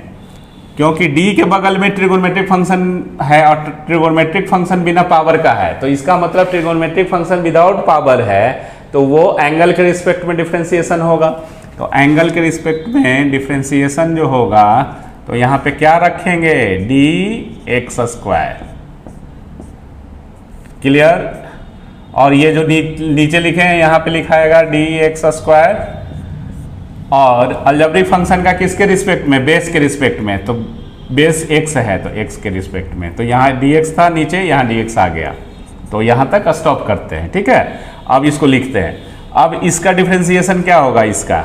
[SPEAKER 1] क्योंकि d के बगल में ट्रिगोनोमेट्रिक फंक्शन है, और ट्रिगोनोमेट्रिक फंक्शन बिना पावर का है, तो इसका मतलब ट्रिगोनोमेट्रिक फंक्शन विदाउट पावर है, तो वो एंगल के रिस्पेक्ट में डिफरेंशिएशन होगा। तो एंगल के रिस्पेक्ट में डिफरेंशिएशन जो होगा, तो यहाँ पे क्या रखेंगे, dx स्क्वायर, क्लियर। और ये जो नीचे लिखे हैं यहाँ पे लिखाएगा dx स्क्वायर, और अलजेब्रिक फंक्शन का किसके रिस्पेक्ट में, बेस के रिस्पेक्ट में, तो बेस x है, तो x के रिस्पेक्ट में, तो यहाँ dx था नीचे, यहाँ dx आ गया, तो यहाँ तक स्टॉप करते हैं, ठीक है। अब इसको लिखते हैं। अब इसका डिफरेंशिएशन क्या होगा, इसका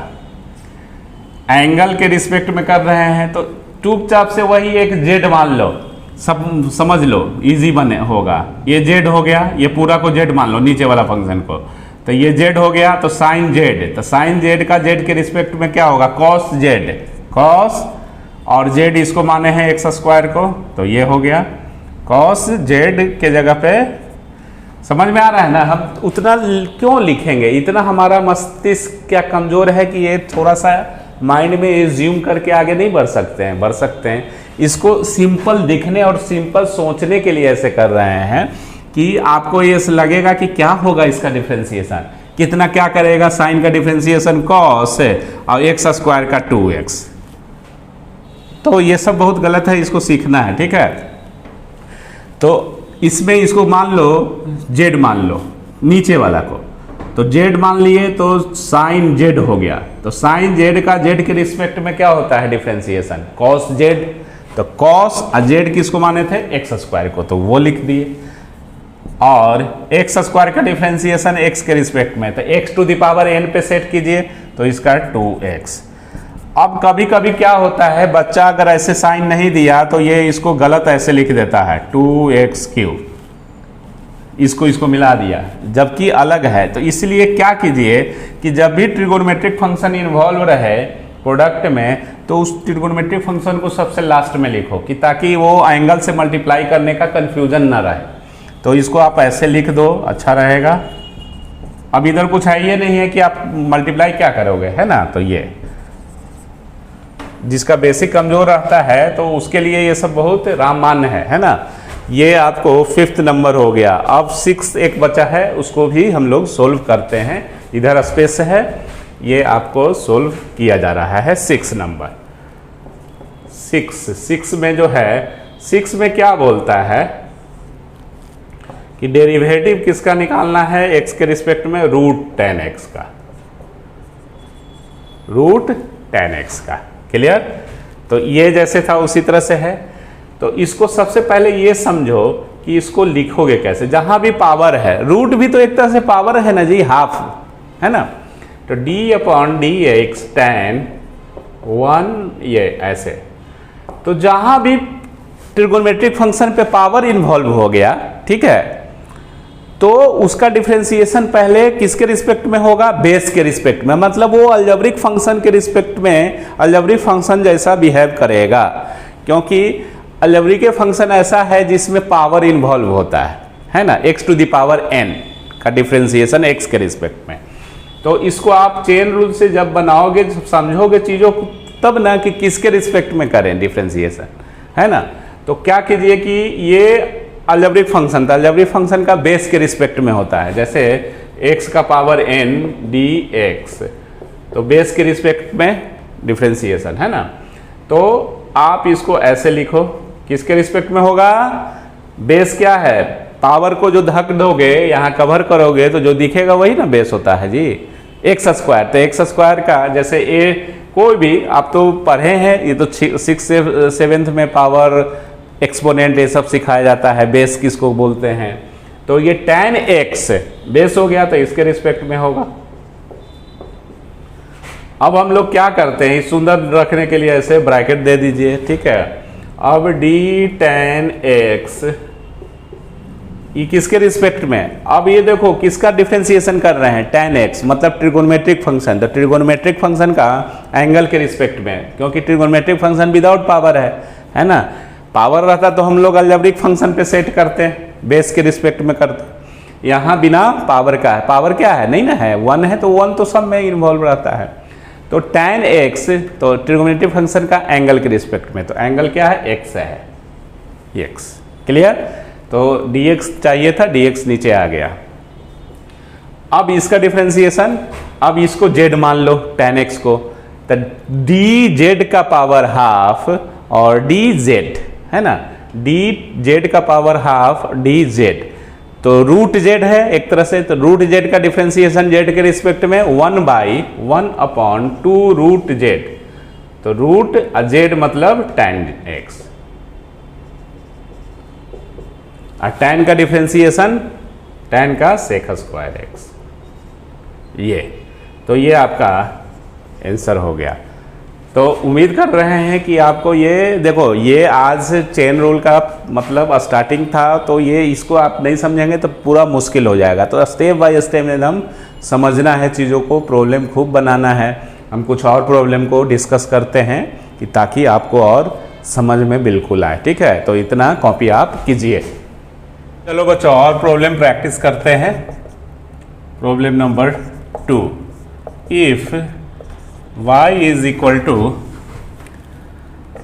[SPEAKER 1] एंगल के रिस्पेक्ट में कर रहे हैं, तो चुपचाप से वही एक z मान लो, सब समझ लो, इजी बने होगा। ये जेड हो गया, ये पूरा को जेड मान लो, नीचे वाला फंक्शन को, तो ये जेड हो गया, तो साइन जेड, तो साइन जेड का जेड के रिस्पेक्ट में क्या होगा, कॉस जेड, कॉस, और जेड इसको माने हैं एक्स स्क्वायर को, तो ये हो गया कॉस जेड के जगह पे। समझ में आ रहा है ना? हम उतना क्यों लिखेंगे, इतना हमारा मस्तिष्क क्या कमज़ोर है कि ये थोड़ा सा माइंड में एज्यूम करके आगे नहीं बढ़ सकते हैं? बढ़ सकते हैं। इसको सिंपल दिखने और सिंपल सोचने के लिए ऐसे कर रहे हैं कि आपको ये लगेगा कि क्या होगा इसका डिफ्रेंसिएशन, कितना क्या करेगा, साइन का डिफ्रेंसिएशन कॉस और एक्स स्क्वायर का 2x। तो ये सब बहुत गलत है, इसको सीखना है, ठीक है? तो इसमें इसको मान लो जेड मान लो, नीचे वाला को, तो जेड मान लिए तो साइन जेड हो गया, तो साइन जेड का जेड के रिस्पेक्ट में क्या होता है डिफ्रेंसिएशन, कॉस जेड, तो कॉस और जेड किसको माने थे, एक्स स्क्वायर को, तो वो लिख दिए। और एक्स स्क्वायर का डिफ्रेंसिएशन एक्स के रिस्पेक्ट में, तो x to the power n पे सेट कीजिए, तो इसका 2x। अब कभी कभी क्या होता है, बच्चा अगर ऐसे साइन नहीं दिया तो ये इसको गलत ऐसे लिख देता है 2x3, इसको मिला दिया, जबकि अलग है। तो इसलिए क्या कीजिए कि जब भी ट्रिगोनोमेट्रिक फंक्शन इन्वॉल्व रहे प्रोडक्ट में, तो उस ट्रिगोनोमेट्रिक फंक्शन को सबसे लास्ट में लिखो, कि ताकि वो एंगल से मल्टीप्लाई करने का कन्फ्यूजन ना रहे। तो इसको आप ऐसे लिख दो, अच्छा रहेगा। अब इधर कुछ है, ये नहीं है कि आप मल्टीप्लाई क्या करोगे, है ना? तो ये जिसका बेसिक कमजोर रहता है तो उसके लिए ये सब बहुत राममान्य है ना? ये आपको 5th नंबर हो गया। अब 6 एक बचा है, उसको भी हम लोग सोल्व करते हैं। इधर स्पेस है, ये आपको सोल्व किया जा रहा है। 6 नंबर, 6 में जो है, 6 में क्या बोलता है कि डेरिवेटिव किसका निकालना है एक्स के रिस्पेक्ट में, √10x का, √10x का। क्लियर? तो ये जैसे था उसी तरह से है। तो इसको सबसे पहले ये समझो कि इसको लिखोगे कैसे। जहां भी पावर है, रूट भी तो एक तरह से पावर है ना जी, हाफ, है ना? तो d/dx tan 1, ये ऐसे। तो जहां भी ट्रिगोनोमेट्रिक फंक्शन पे पावर इन्वॉल्व हो गया, ठीक है, तो उसका डिफरेंशिएशन पहले किसके रिस्पेक्ट में होगा, बेस के रिस्पेक्ट में। मतलब वो अलजेब्रिक फंक्शन के रिस्पेक्ट में अलजेब्रिक फंक्शन जैसा बिहेव करेगा, क्योंकि अलजेब्रिक फंक्शन ऐसा है जिसमें पावर इन्वॉल्व होता है ना? x to the power n का डिफरेंशिएशन x के रिस्पेक्ट में। तो इसको आप चेन रूल से जब बनाओगे, समझोगे चीज़ों को, तब ना कि किसके रिस्पेक्ट में करें डिफरेंशिएशन, है ना? तो क्या कीजिए कि ये अलजेब्रिक फंक्शन था, अलजेब्रिक फंक्शन का बेस के रिस्पेक्ट में होता है। जैसे x का पावर n dx, तो बेस के रिस्पेक्ट में डिफरेंशिएशन, है ना? तो आप इसको ऐसे लिखो, किसके रिस्पेक्ट में होगा, बेस क्या है, पावर को जो धक दोगे, यहाँ कवर करोगे, तो जो दिखेगा वही ना बेस होता है जी, एक्स स्क्वायर। तो एक्स स्क्वायर का जैसे ए, कोई भी आप तो पढ़े हैं, ये तो 6th से 7th में पावर, एक्सपोनेंट, ये सब सिखाया जाता है, बेस किसको बोलते हैं। तो ये tan x बेस हो गया, तो इसके रिस्पेक्ट में होगा। अब हम लोग क्या करते हैं, सुंदर रखने के लिए ऐसे ब्रैकेट दे दीजिए, ठीक है। अब d tan x, ये किसके रिस्पेक्ट में, अब ये देखो किसका डिफरेंशिएशन कर रहे हैं, tan x, मतलब ट्रिगोनोमेट्रिक फंक्शन। तो ट्रिगोनोमेट्रिक फंक्शन का एंगल के रिस्पेक्ट में, क्योंकि ट्रिगोनोमेट्रिक फंक्शन विदाउट पावर है ना? पावर रहता तो हम लोग अलजेब्रिक फंक्शन पे सेट करते हैं, बेस के रिस्पेक्ट में करते। यहाँ बिना पावर का है, पावर क्या है, नहीं ना है, 1 है, तो 1 तो सब में इन्वॉल्व रहता है। तो tan x, तो ट्रिगोनोमेट्रिक फंक्शन का एंगल के रिस्पेक्ट में, तो एंगल क्या है, x है, x। क्लियर? तो dx चाहिए था, dx नीचे आ गया। अब इसका डिफरेंशिएशन, अब इसको z मान लो, tan x को, तो dz का पावर हाफ और dz, है ना, dz का पावर हाफ dz, तो √z है एक तरह से। तो √z का डिफरेंशिएशन z के रिस्पेक्ट में 1/1/2 √z, तो रूट z मतलब tan x, और tan का डिफरेंशिएशन tan का sec² x, ये। तो ये आपका आंसर हो गया। तो उम्मीद कर रहे हैं कि आपको ये देखो, ये आज चेन रूल का मतलब स्टार्टिंग था, तो ये इसको आप नहीं समझेंगे तो पूरा मुश्किल हो जाएगा। तो स्टेप बाय स्टेप एकदम समझना है चीज़ों को, प्रॉब्लम खूब बनाना है। हम कुछ और प्रॉब्लम को डिस्कस करते हैं कि ताकि आपको और समझ में बिल्कुल आए, ठीक है। तो इतना कॉपी आप कीजिए। चलो बच्चों और प्रॉब्लम प्रैक्टिस करते हैं। Problem number 2, if y is equal to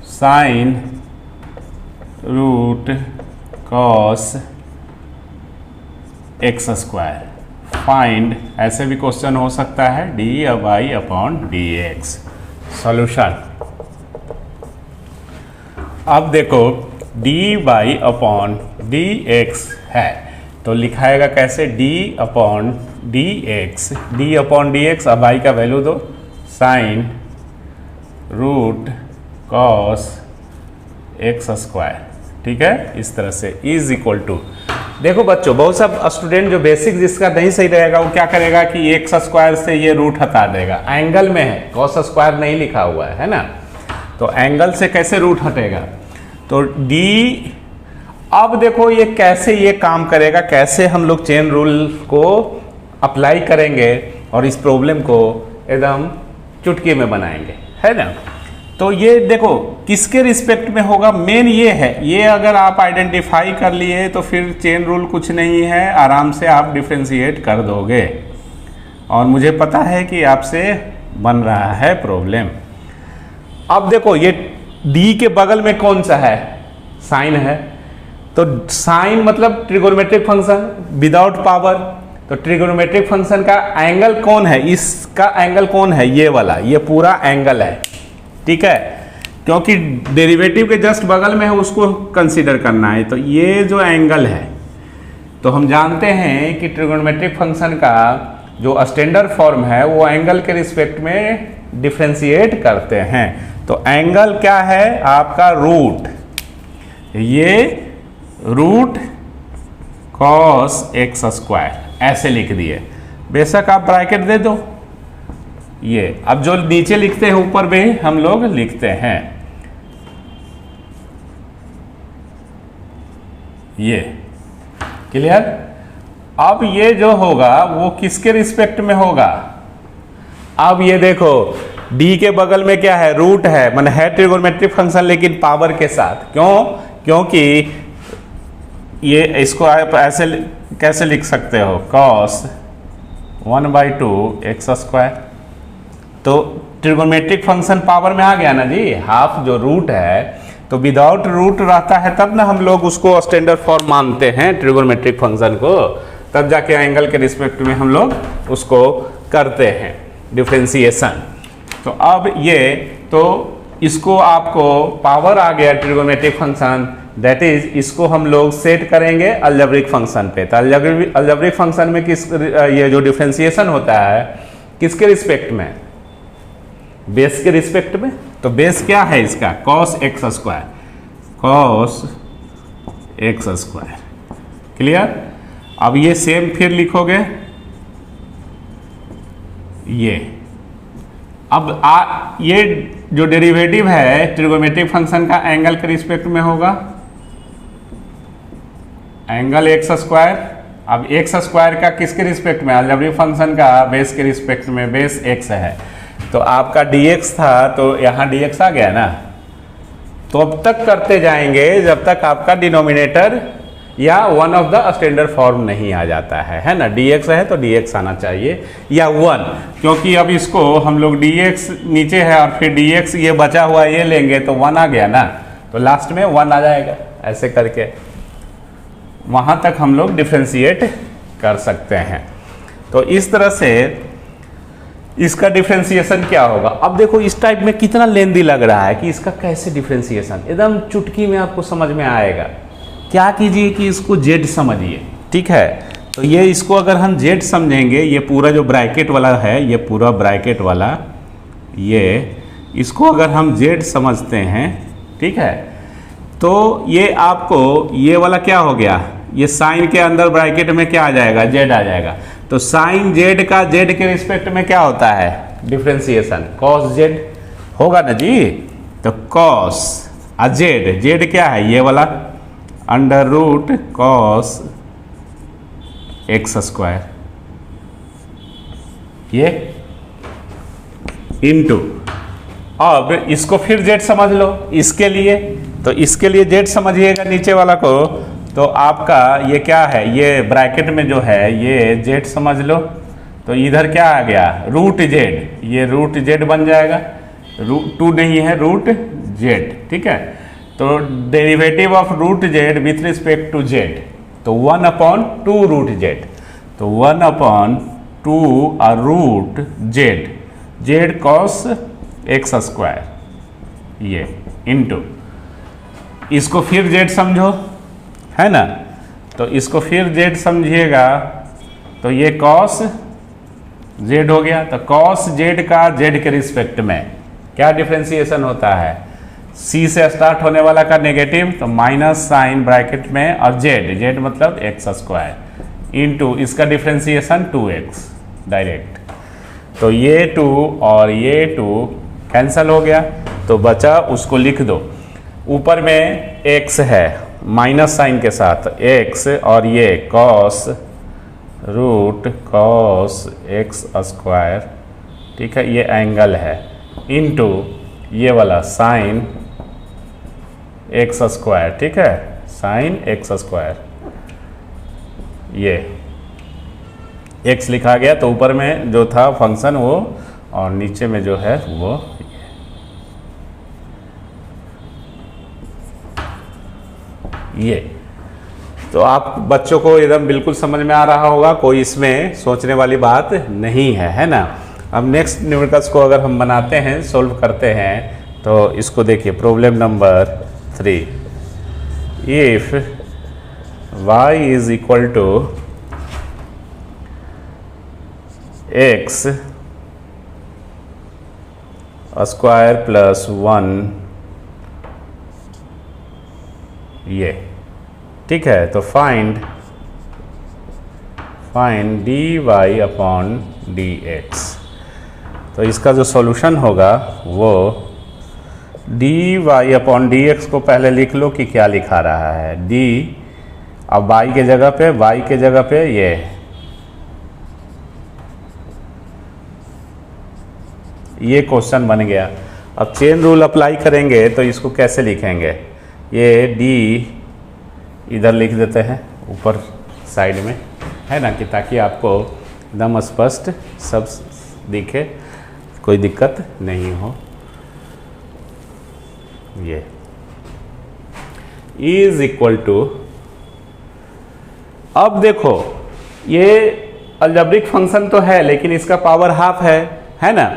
[SPEAKER 1] sine root cos x square, find, ऐसे भी क्वेश्चन हो सकता है, d Y upon D x. Solution, अब देखो d Y upon D x है तो लिखाएगा कैसे, d upon D x, d upon D x. अब वाई का वैल्यू दो, sine root cos x square, ठीक है, इस तरह से इज इक्वल टू। देखो बच्चों, बहुत सब स्टूडेंट जो बेसिक जिसका नहीं सही रहेगा वो क्या करेगा कि एक्स स्क्वायर से ये रूट हटा देगा। एंगल में है, कॉस स्क्वायर नहीं लिखा हुआ है ना, तो एंगल से कैसे रूट हटेगा, तो डी। अब देखो ये कैसे ये काम करेगा, कैसे हम लोग चेन रूल को अप्लाई करेंगे और इस प्रॉब्लम को एकदम चुटकी में बनाएंगे, है ना। तो ये देखो किसके रिस्पेक्ट में होगा, मेन ये है, ये अगर आप आइडेंटिफाई कर लिए तो फिर चेन रूल कुछ नहीं है, आराम से आप डिफ्रेंशिएट कर दोगे। और मुझे पता है कि आपसे बन रहा है प्रॉब्लम। अब देखो ये डी के बगल में कौन सा है, साइन है, तो साइन मतलब ट्रिगोनोमेट्रिक फंक्शन विदाउट पावर। तो ट्रिगोनोमेट्रिक फंक्शन का एंगल कौन है, इसका एंगल कौन है, ये वाला, ये पूरा एंगल है, ठीक है, क्योंकि डेरिवेटिव के जस्ट बगल में है, उसको कंसीडर करना है। तो ये जो एंगल है, तो हम जानते हैं कि ट्रिगोनोमेट्रिक फंक्शन का जो स्टैंडर्ड फॉर्म है वो एंगल के रिस्पेक्ट में डिफ्रेंशिएट करते हैं। तो एंगल क्या है आपका, रूट, ये रूट कॉस एक्स स्क्वायर ऐसे लिख दिए। बेशक आप ब्रैकेट दे दो, ये अब जो नीचे लिखते हैं ऊपर भी हम लोग लिखते हैं, ये क्लियर। अब ये जो होगा वो किसके रिस्पेक्ट में होगा, अब ये देखो d के बगल में क्या है, रूट है, माने है ट्रिगोनोमेट्रिक फंक्शन लेकिन पावर के साथ। क्यों, क्योंकि ये इसको आप ऐसे कैसे लिख सकते हो, cos 1/2 एक्स स्क्वायर। तो ट्रिगोनोमेट्रिक फंक्शन पावर में आ गया ना जी, हाफ जो रूट है, तो विदाउट रूट रहता है तब ना हम लोग उसको स्टैंडर्ड फॉर्म मानते हैं ट्रिगोनोमेट्रिक फंक्शन को, तब जाके एंगल के रिस्पेक्ट में हम लोग उसको करते हैं डिफरेंशिएशन। तो अब ये, तो इसको आपको पावर आ गया ट्रिगोनोमेट्रिक फंक्शन, दैट इज इसको हम लोग सेट करेंगे अलजेब्रिक फंक्शन पे। तो अलजेब्रिक फंक्शन में किस, ये जो डिफरेंशिएशन होता है किसके रिस्पेक्ट में, बेस के रिस्पेक्ट में। तो बेस क्या है इसका, cos x square, cos x square, clear. अब ये सेम फिर लिखोगे, ये अब ये जो डेरिवेटिव है ट्रिगोनोमेट्रिक फंक्शन का एंगल के रिस्पेक्ट में होगा, एंगल एक्स स्क्वायर। अब एक्स स्क्वायर का किसके रिस्पेक्ट में, अलजेब्रिक फंक्शन का बेस के रिस्पेक्ट में, बेस एक्स है, तो आपका dx था तो यहाँ dx आ गया ना। तो अब तक करते जाएंगे जब तक आपका डिनोमिनेटर या one of the standard form नहीं आ जाता है ना। dx है तो dx आना चाहिए या 1, क्योंकि अब इसको हम लोग dx नीचे है और फिर dx ये बचा हुआ ये लेंगे तो 1 आ गया ना, तो लास्ट में 1 आ जाएगा। ऐसे करके वहाँ तक हम लोग डिफ्रेंशिएट कर सकते हैं। तो इस तरह से इसका डिफ्रेंशिएशन क्या होगा। अब देखो इस टाइप में कितना लेंदी लग रहा है कि इसका कैसे डिफ्रेंशिएशन, एकदम चुटकी में आपको समझ में आएगा। क्या कीजिए कि इसको जेड समझिए, ठीक है। तो ये इसको अगर हम जेड समझेंगे, ये पूरा जो ब्रैकेट वाला है, ये पूरा ब्रैकेट वाला, ये इसको अगर हम जेड समझते हैं, ठीक है, तो ये आपको ये वाला क्या हो गया, ये साइन के अंदर ब्रैकेट में क्या आ जाएगा, जेड आ जाएगा। तो साइन जेड का जेड के रिस्पेक्ट में क्या होता है, डिफ्रेंशिएशन, कॉस जेड होगा ना जी। तो कॉस जेड, जेड क्या है ये वाला, under root cos x square, ये इनटू, अब इसको फिर जेड समझ लो इसके लिए, तो इसके लिए जेड समझिएगा नीचे वाला को, तो आपका ये क्या है, ये ब्रैकेट में जो है ये जेड समझ लो, तो इधर क्या आ गया रूट जेड, ये रूट जेड बन जाएगा, रूट 2 नहीं है रूट जेड, ठीक है। तो derivative of root z with respect to z, तो 1/2 रूट जेड, तो 1/2 root z, z cos x square, ये इनटू, इसको फिर जेड समझो, है ना, तो इसको फिर जेड समझिएगा, तो ये कॉस जेड हो गया। तो कॉस जेड का जेड के रिस्पेक्ट में क्या डिफ्रेंसिएशन होता है, सी से स्टार्ट होने वाला का नेगेटिव, तो माइनस साइन ब्रैकेट में, और जेड, जेड मतलब एक्स स्क्वायर इनटू इसका डिफ्रेंसिएशन 2x डायरेक्ट, तो ये 2 और ये 2 कैंसल हो गया, तो बचा उसको लिख दो, ऊपर में x है माइनस साइन के साथ x, और ये cos root cos x square, ठीक है, ये एंगल है, इनटू ये वाला साइन एक्स स्क्वायर, ठीक है, साइन एक्स स्क्वायर, ये x लिखा गया, तो ऊपर में जो था फंक्शन वो, और नीचे में जो है वो ये। तो आप बच्चों को एकदम बिल्कुल समझ में आ रहा होगा, कोई इसमें सोचने वाली बात नहीं है ना। अब नेक्स्ट न्यूमेरिकल्स को अगर हम बनाते हैं, सोल्व करते हैं, तो इसको देखिए problem number 3, if y is equal to x square plus 1, ये ठीक है, तो फाइंड dy अपॉन dx, तो इसका जो सॉल्यूशन होगा वो dy अपॉन dx को पहले लिख लो कि क्या लिखा रहा है, d, अब y के जगह पे ये क्वेश्चन बन गया। अब चेन रूल अप्लाई करेंगे तो इसको कैसे लिखेंगे, ये d इधर लिख देते हैं ऊपर साइड में, है ना, कि ताकि आपको एकदम स्पष्ट सब दिखे, कोई दिक्कत नहीं हो। ये इज इक्वल टू, अब देखो ये अलजेब्रिक फंक्शन तो है लेकिन इसका पावर हाफ है ना,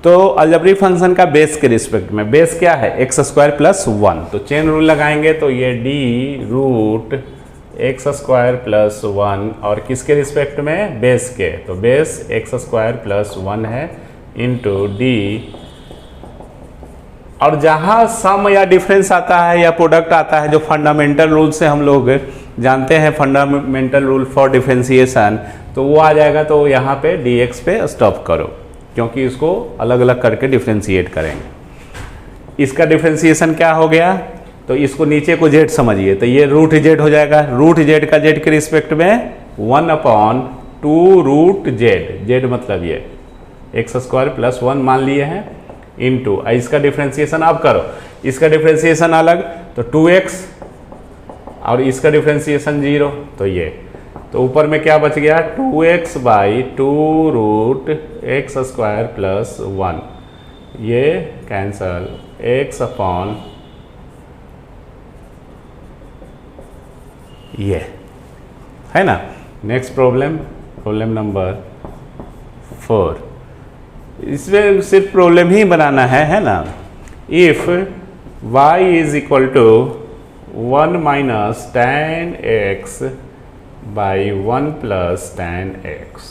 [SPEAKER 1] तो अलजेब्रिक फंक्शन का बेस के रिस्पेक्ट में, बेस क्या है एक्स स्क्वायर प्लस 1, तो चेन रूल लगाएंगे तो ये d root x square plus 1, और किसके रिस्पेक्ट में, बेस के, तो बेस एक्स स्क्वायर प्लस 1 है इंटू डी, और जहाँ सम या डिफरेंस आता है या प्रोडक्ट आता है, जो फंडामेंटल रूल से हम लोग जानते हैं, फंडामेंटल रूल फॉर डिफरेंशिएशन, तो वो आ जाएगा, तो यहाँ पे dx पे स्टॉप करो, क्योंकि इसको अलग अलग करके डिफरेंशिएट करेंगे। इसका डिफरेंशिएशन क्या हो गया, तो इसको नीचे को जेड समझिए, तो ये रूट जेड हो जाएगा, रूट जेड का जेड के रिस्पेक्ट में 1/2 रूट जेड, जेड मतलब ये एक्स स्क्वायर प्लस 1 मान लिए हैं, इनटू इसका डिफरेंशिएशन आप करो, इसका डिफरेंशिएशन अलग तो 2x, और इसका डिफरेंशिएशन 0, तो ये, तो ऊपर में क्या बच गया 2x/2 root x square plus 1, ये कैंसल, x अपॉन ये, है ना। नेक्स्ट प्रॉब्लम नंबर 4, इसमें सिर्फ प्रॉब्लम ही बनाना है ना। If y is equal to 1 minus tan x by 1 plus tan x,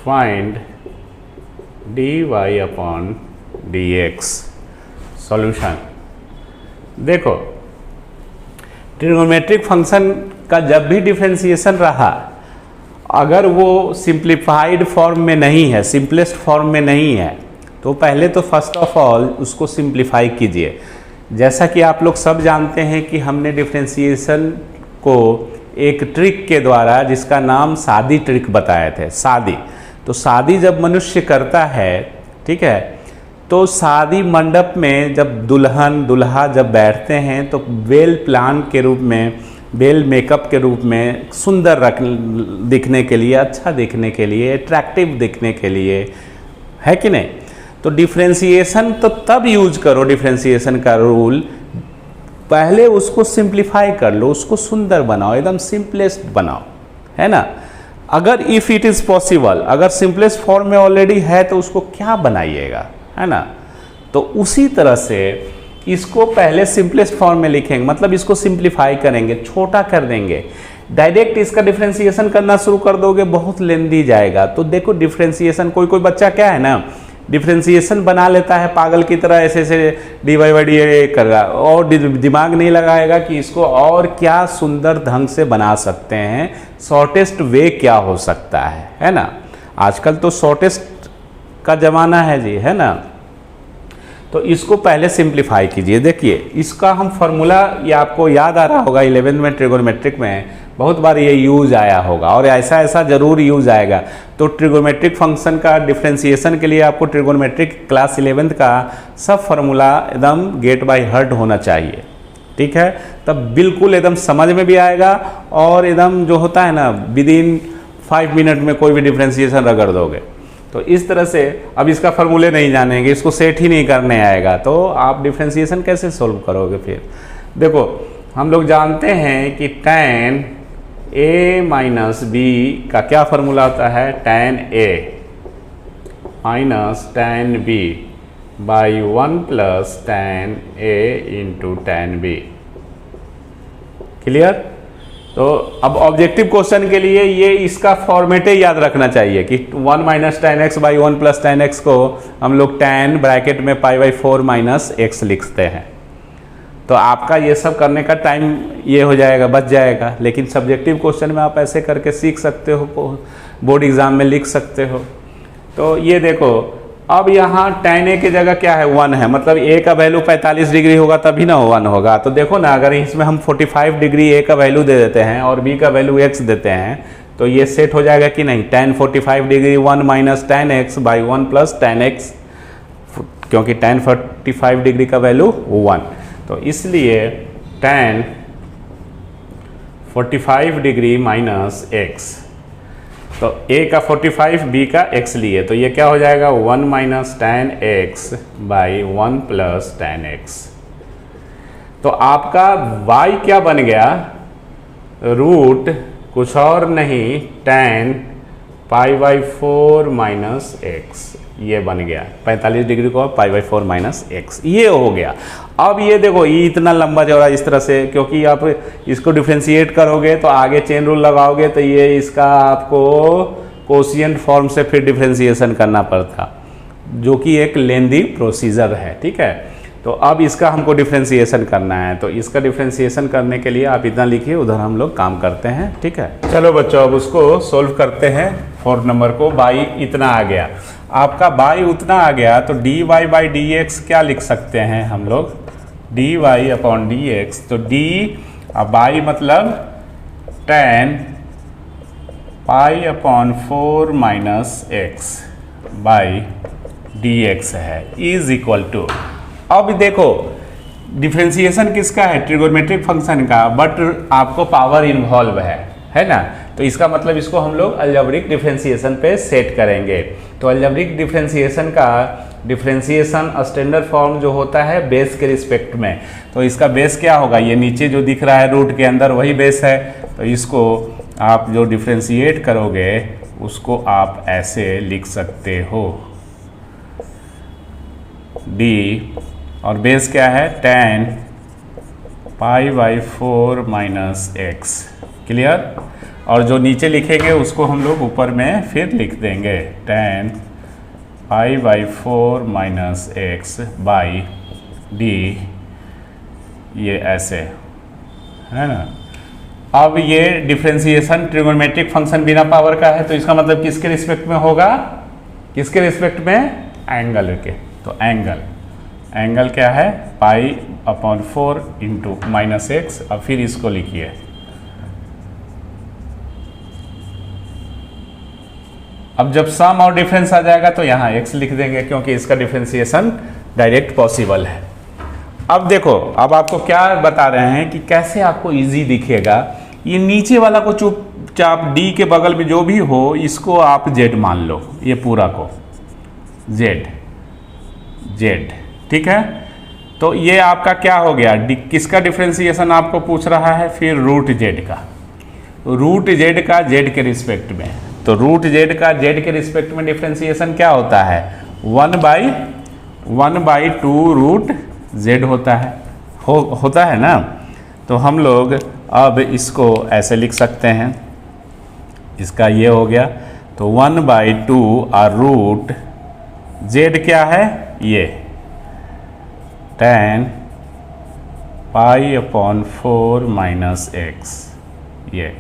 [SPEAKER 1] find dy upon dx। Solution देखो, ट्रिग्नोमेट्रिक फंक्शन का जब भी डिफरेंशिएशन रहा, अगर वो सिंप्लीफाइड फॉर्म में नहीं है, सिंपलेस्ट फॉर्म में नहीं है, तो पहले तो फर्स्ट ऑफ ऑल उसको सिंप्लीफाई कीजिए। जैसा कि आप लोग सब जानते हैं कि हमने डिफरेंशिएशन को एक ट्रिक के द्वारा, जिसका नाम शादी ट्रिक बताए थे। शादी, तो शादी जब मनुष्य करता है, ठीक है, तो शादी मंडप में जब दुल्हन दूल्हा जब बैठते हैं तो वेल प्लान के रूप में, वेल मेकअप के रूप में, सुंदर दिखने के लिए, अच्छा दिखने के लिए, अट्रैक्टिव दिखने के लिए, है कि नहीं। तो डिफरेंशिएशन तो तब यूज करो, डिफरेंशिएशन का रूल, पहले उसको सिंप्लीफाई कर लो, उसको सुंदर बनाओ, एकदम सिंपलेस्ट बनाओ, है ना। अगर इफ़ इट इज़ पॉसिबल, अगर सिंपलेस्ट फॉर्म में ऑलरेडी है तो उसको क्या बनाइएगा, है ना। तो उसी तरह से इसको पहले सिंपलेस्ट फॉर्म में लिखेंगे, मतलब इसको सिंप्लीफाई करेंगे, छोटा कर देंगे। डायरेक्ट इसका डिफरेंशिएशन करना शुरू कर दोगे, बहुत लेंदी जाएगा। तो देखो डिफरेंशिएशन, कोई कोई बच्चा क्या है ना, डिफरेंशिएशन बना लेता है पागल की तरह, ऐसे ऐसे डी वाई बाई डी कर रहा, और दिमाग नहीं लगाएगा कि इसको और क्या सुंदर ढंग से बना सकते हैं, शॉर्टेस्ट वे क्या हो सकता है ना। आजकल तो शॉर्टेस्ट का ज़माना है जी, है ना। तो इसको पहले सिंप्लीफाई कीजिए। देखिए इसका हम फार्मूला, ये आपको याद आ रहा होगा 11th में ट्रिगोनोमेट्रिक में बहुत बार ये यूज आया होगा, और ऐसा ऐसा जरूर यूज आएगा। तो ट्रिगोनोमेट्रिक फंक्शन का डिफरेंशिएशन के लिए आपको ट्रिगोनोमेट्रिक क्लास 11th का सब फार्मूला एकदम गेट बाय हार्ट होना चाहिए, ठीक है। तब बिल्कुल एकदम समझ में भी आएगा, और एकदम जो होता है ना, विदिन 5 मिनट में कोई भी डिफरेंशिएशन रगड़ दोगे। तो इस तरह से, अब इसका फार्मूले नहीं जानेंगे, इसको सेट ही नहीं करने आएगा, तो आप डिफरेंशिएशन कैसे सोल्व करोगे फिर। देखो हम लोग जानते हैं कि tan a माइनस बी का क्या फार्मूला होता है, tan a minus tan b by 1 plus tan a into tan b। Clear. तो अब ऑब्जेक्टिव क्वेश्चन के लिए ये इसका फॉर्मेट याद रखना चाहिए कि 1 minus tan x by 1 plus tan x को हम लोग tan ब्रैकेट में पाई बाई 4 माइनस x लिखते हैं। तो आपका ये सब करने का टाइम ये हो जाएगा, बच जाएगा। लेकिन सब्जेक्टिव क्वेश्चन में आप ऐसे करके सीख सकते हो, बोर्ड एग्जाम में लिख सकते हो। तो ये देखो, अब यहाँ tan a की जगह क्या है, 1 है, मतलब a का वैल्यू 45 डिग्री होगा तभी ना 1 होगा। तो देखो ना, अगर इसमें हम 45 डिग्री a का वैल्यू दे देते हैं और b का वैल्यू x देते हैं, तो ये सेट हो जाएगा कि नहीं। tan 45 degree 1 minus tan x by 1 plus tan x, क्योंकि tan 45 डिग्री का वैल्यू 1, तो इसलिए tan 45 डिग्री माइनस x, तो a का 45, b का x लिए, तो ये क्या हो जाएगा, 1 minus tan x by 1 plus tan x। तो आपका y क्या बन गया, रूट कुछ और नहीं, tan pi by 4 minus x, ये बन गया 45 डिग्री को पाई बाई 4 माइनस x, ये हो गया। अब ये देखो, ये इतना लंबा चौड़ा इस तरह से, क्योंकि आप इसको डिफरेंशिएट करोगे तो आगे चेन रूल लगाओगे, तो ये इसका आपको कोशिएंट फॉर्म से फिर डिफरेंशिएशन करना पड़ता, जो कि एक लेंदी प्रोसीजर है, ठीक है। तो अब इसका हमको डिफरेंशिएशन करना है, तो इसका डिफरेंशिएशन करने के लिए आप इतना लिखिए, उधर हम लोग काम करते हैं, ठीक है। चलो बच्चों, अब उसको सोल्व करते हैं। 4 नंबर को बाई इतना आ गया, आपका बाई उतना आ गया, तो D y by d x क्या लिख सकते हैं हम लोग, d Y upon D x. तो डी बाई मतलब tan pi upon 4 minus x by d x है, इज इक्वल टू। अब देखो डिफरेंशिएशन किसका है, ट्रिगोनोमेट्रिक फंक्शन का, बट आपको पावर इन्वॉल्व है ना। तो इसका मतलब इसको हम लोग अलजेब्रिक डिफरेंशिएशन पे सेट करेंगे। तो अलजेब्रिक डिफरेंशिएशन का डिफरेंशिएशन स्टैंडर्ड फॉर्म जो होता है बेस के रिस्पेक्ट में, तो इसका बेस क्या होगा, ये नीचे जो दिख रहा है रूट के अंदर वही बेस है। तो इसको आप जो डिफरेंशिएट करोगे उसको आप ऐसे लिख सकते हो, डी और बेस क्या है, tan pi by 4 minus x. Clear. और जो नीचे लिखेंगे उसको हम लोग ऊपर में फिर लिख देंगे, tan pi by 4 minus x by D, ये ऐसे है ना। अब ये डिफरेंशिएशन ट्रिगोनोमेट्रिक फंक्शन बिना पावर का है, तो इसका मतलब किसके रिस्पेक्ट में होगा, किसके रिस्पेक्ट में, एंगल के, तो एंगल क्या है π/4 इंटू -x। अब फिर इसको लिखिए, अब जब सम और डिफरेंस आ जाएगा तो यहाँ x लिख देंगे क्योंकि इसका डिफरेंशिएशन डायरेक्ट पॉसिबल है। अब देखो, अब आपको क्या बता रहे हैं कि कैसे आपको इजी दिखेगा। ये नीचे वाला को चुपचाप d के बगल में जो भी हो इसको आप z मान लो, ये पूरा को z, ठीक है। तो ये आपका क्या हो गया, किसका डिफरेंशिएशन आपको पूछ रहा है, फिर रूट z का, z के रिस्पेक्ट में। तो रूट z का z के रिस्पेक्ट में डिफरेंशिएशन क्या होता है, 1/2 रूट z होता है, होता है ना। तो हम लोग अब इसको ऐसे लिख सकते हैं, इसका ये हो गया, तो 1/2 और रूट z क्या है, ये tan π/4 -x, ये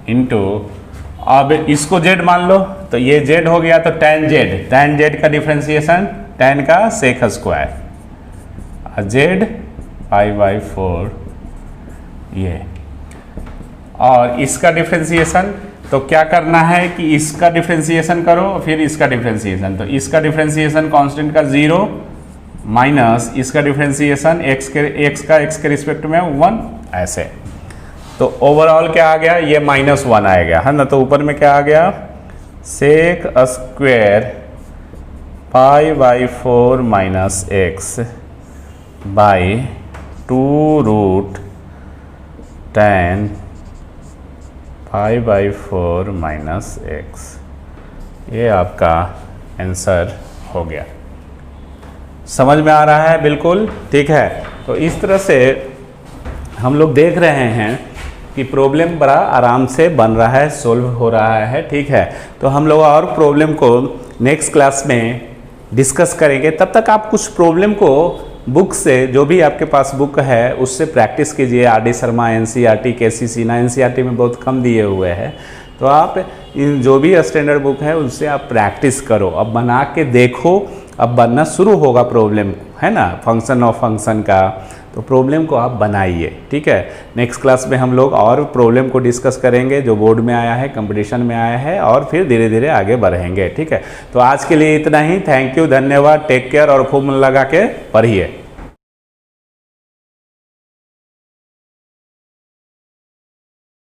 [SPEAKER 1] इंटू, अब इसको z मान लो, तो ये z हो गया, तो tan z का डिफरेंशिएशन tan का सेक स्क्वायर, z π/4 ये, और इसका डिफरेंशिएशन, तो क्या करना है कि इसका डिफरेंशिएशन करो फिर इसका डिफरेंशिएशन, तो इसका डिफरेंशिएशन कांस्टेंट का 0 माइनस इसका डिफरेंशिएशन x के रिस्पेक्ट में 1, ऐसे। तो ओवरऑल क्या आ गया, ये -1 आएगा, है ना। तो ऊपर में क्या आ गया, sec square π/4 -x by 2 root tan π/4 -x, ये आपका आंसर हो गया। समझ में आ रहा है, बिल्कुल ठीक है। तो इस तरह से हम लोग देख रहे हैं कि प्रॉब्लम बड़ा आराम से बन रहा है, सोल्व हो रहा है, ठीक है। तो हम लोग और प्रॉब्लम को नेक्स्ट क्लास में डिस्कस करेंगे। तब तक आप कुछ प्रॉब्लम को बुक से, जो भी आपके पास बुक है उससे प्रैक्टिस कीजिए। RD Sharma, NCERT, KC Sinha, NCERT में बहुत कम दिए हुए हैं, तो आप इन जो भी स्टैंडर्ड बुक है उनसे आप प्रैक्टिस करो। अब बना के देखो, अब बनना शुरू होगा प्रॉब्लम, है ना, फंक्शन ऑफ फंक्शन का। तो प्रॉब्लम को आप बनाइए, ठीक है। नेक्स्ट क्लास में हम लोग और प्रॉब्लम को डिस्कस करेंगे जो बोर्ड में आया है, कंपटीशन में आया है, और फिर धीरे धीरे आगे बढ़ेंगे, ठीक है। तो आज के लिए इतना ही। थैंक यू, धन्यवाद, टेक केयर, और खूब मन लगा के पढ़िए।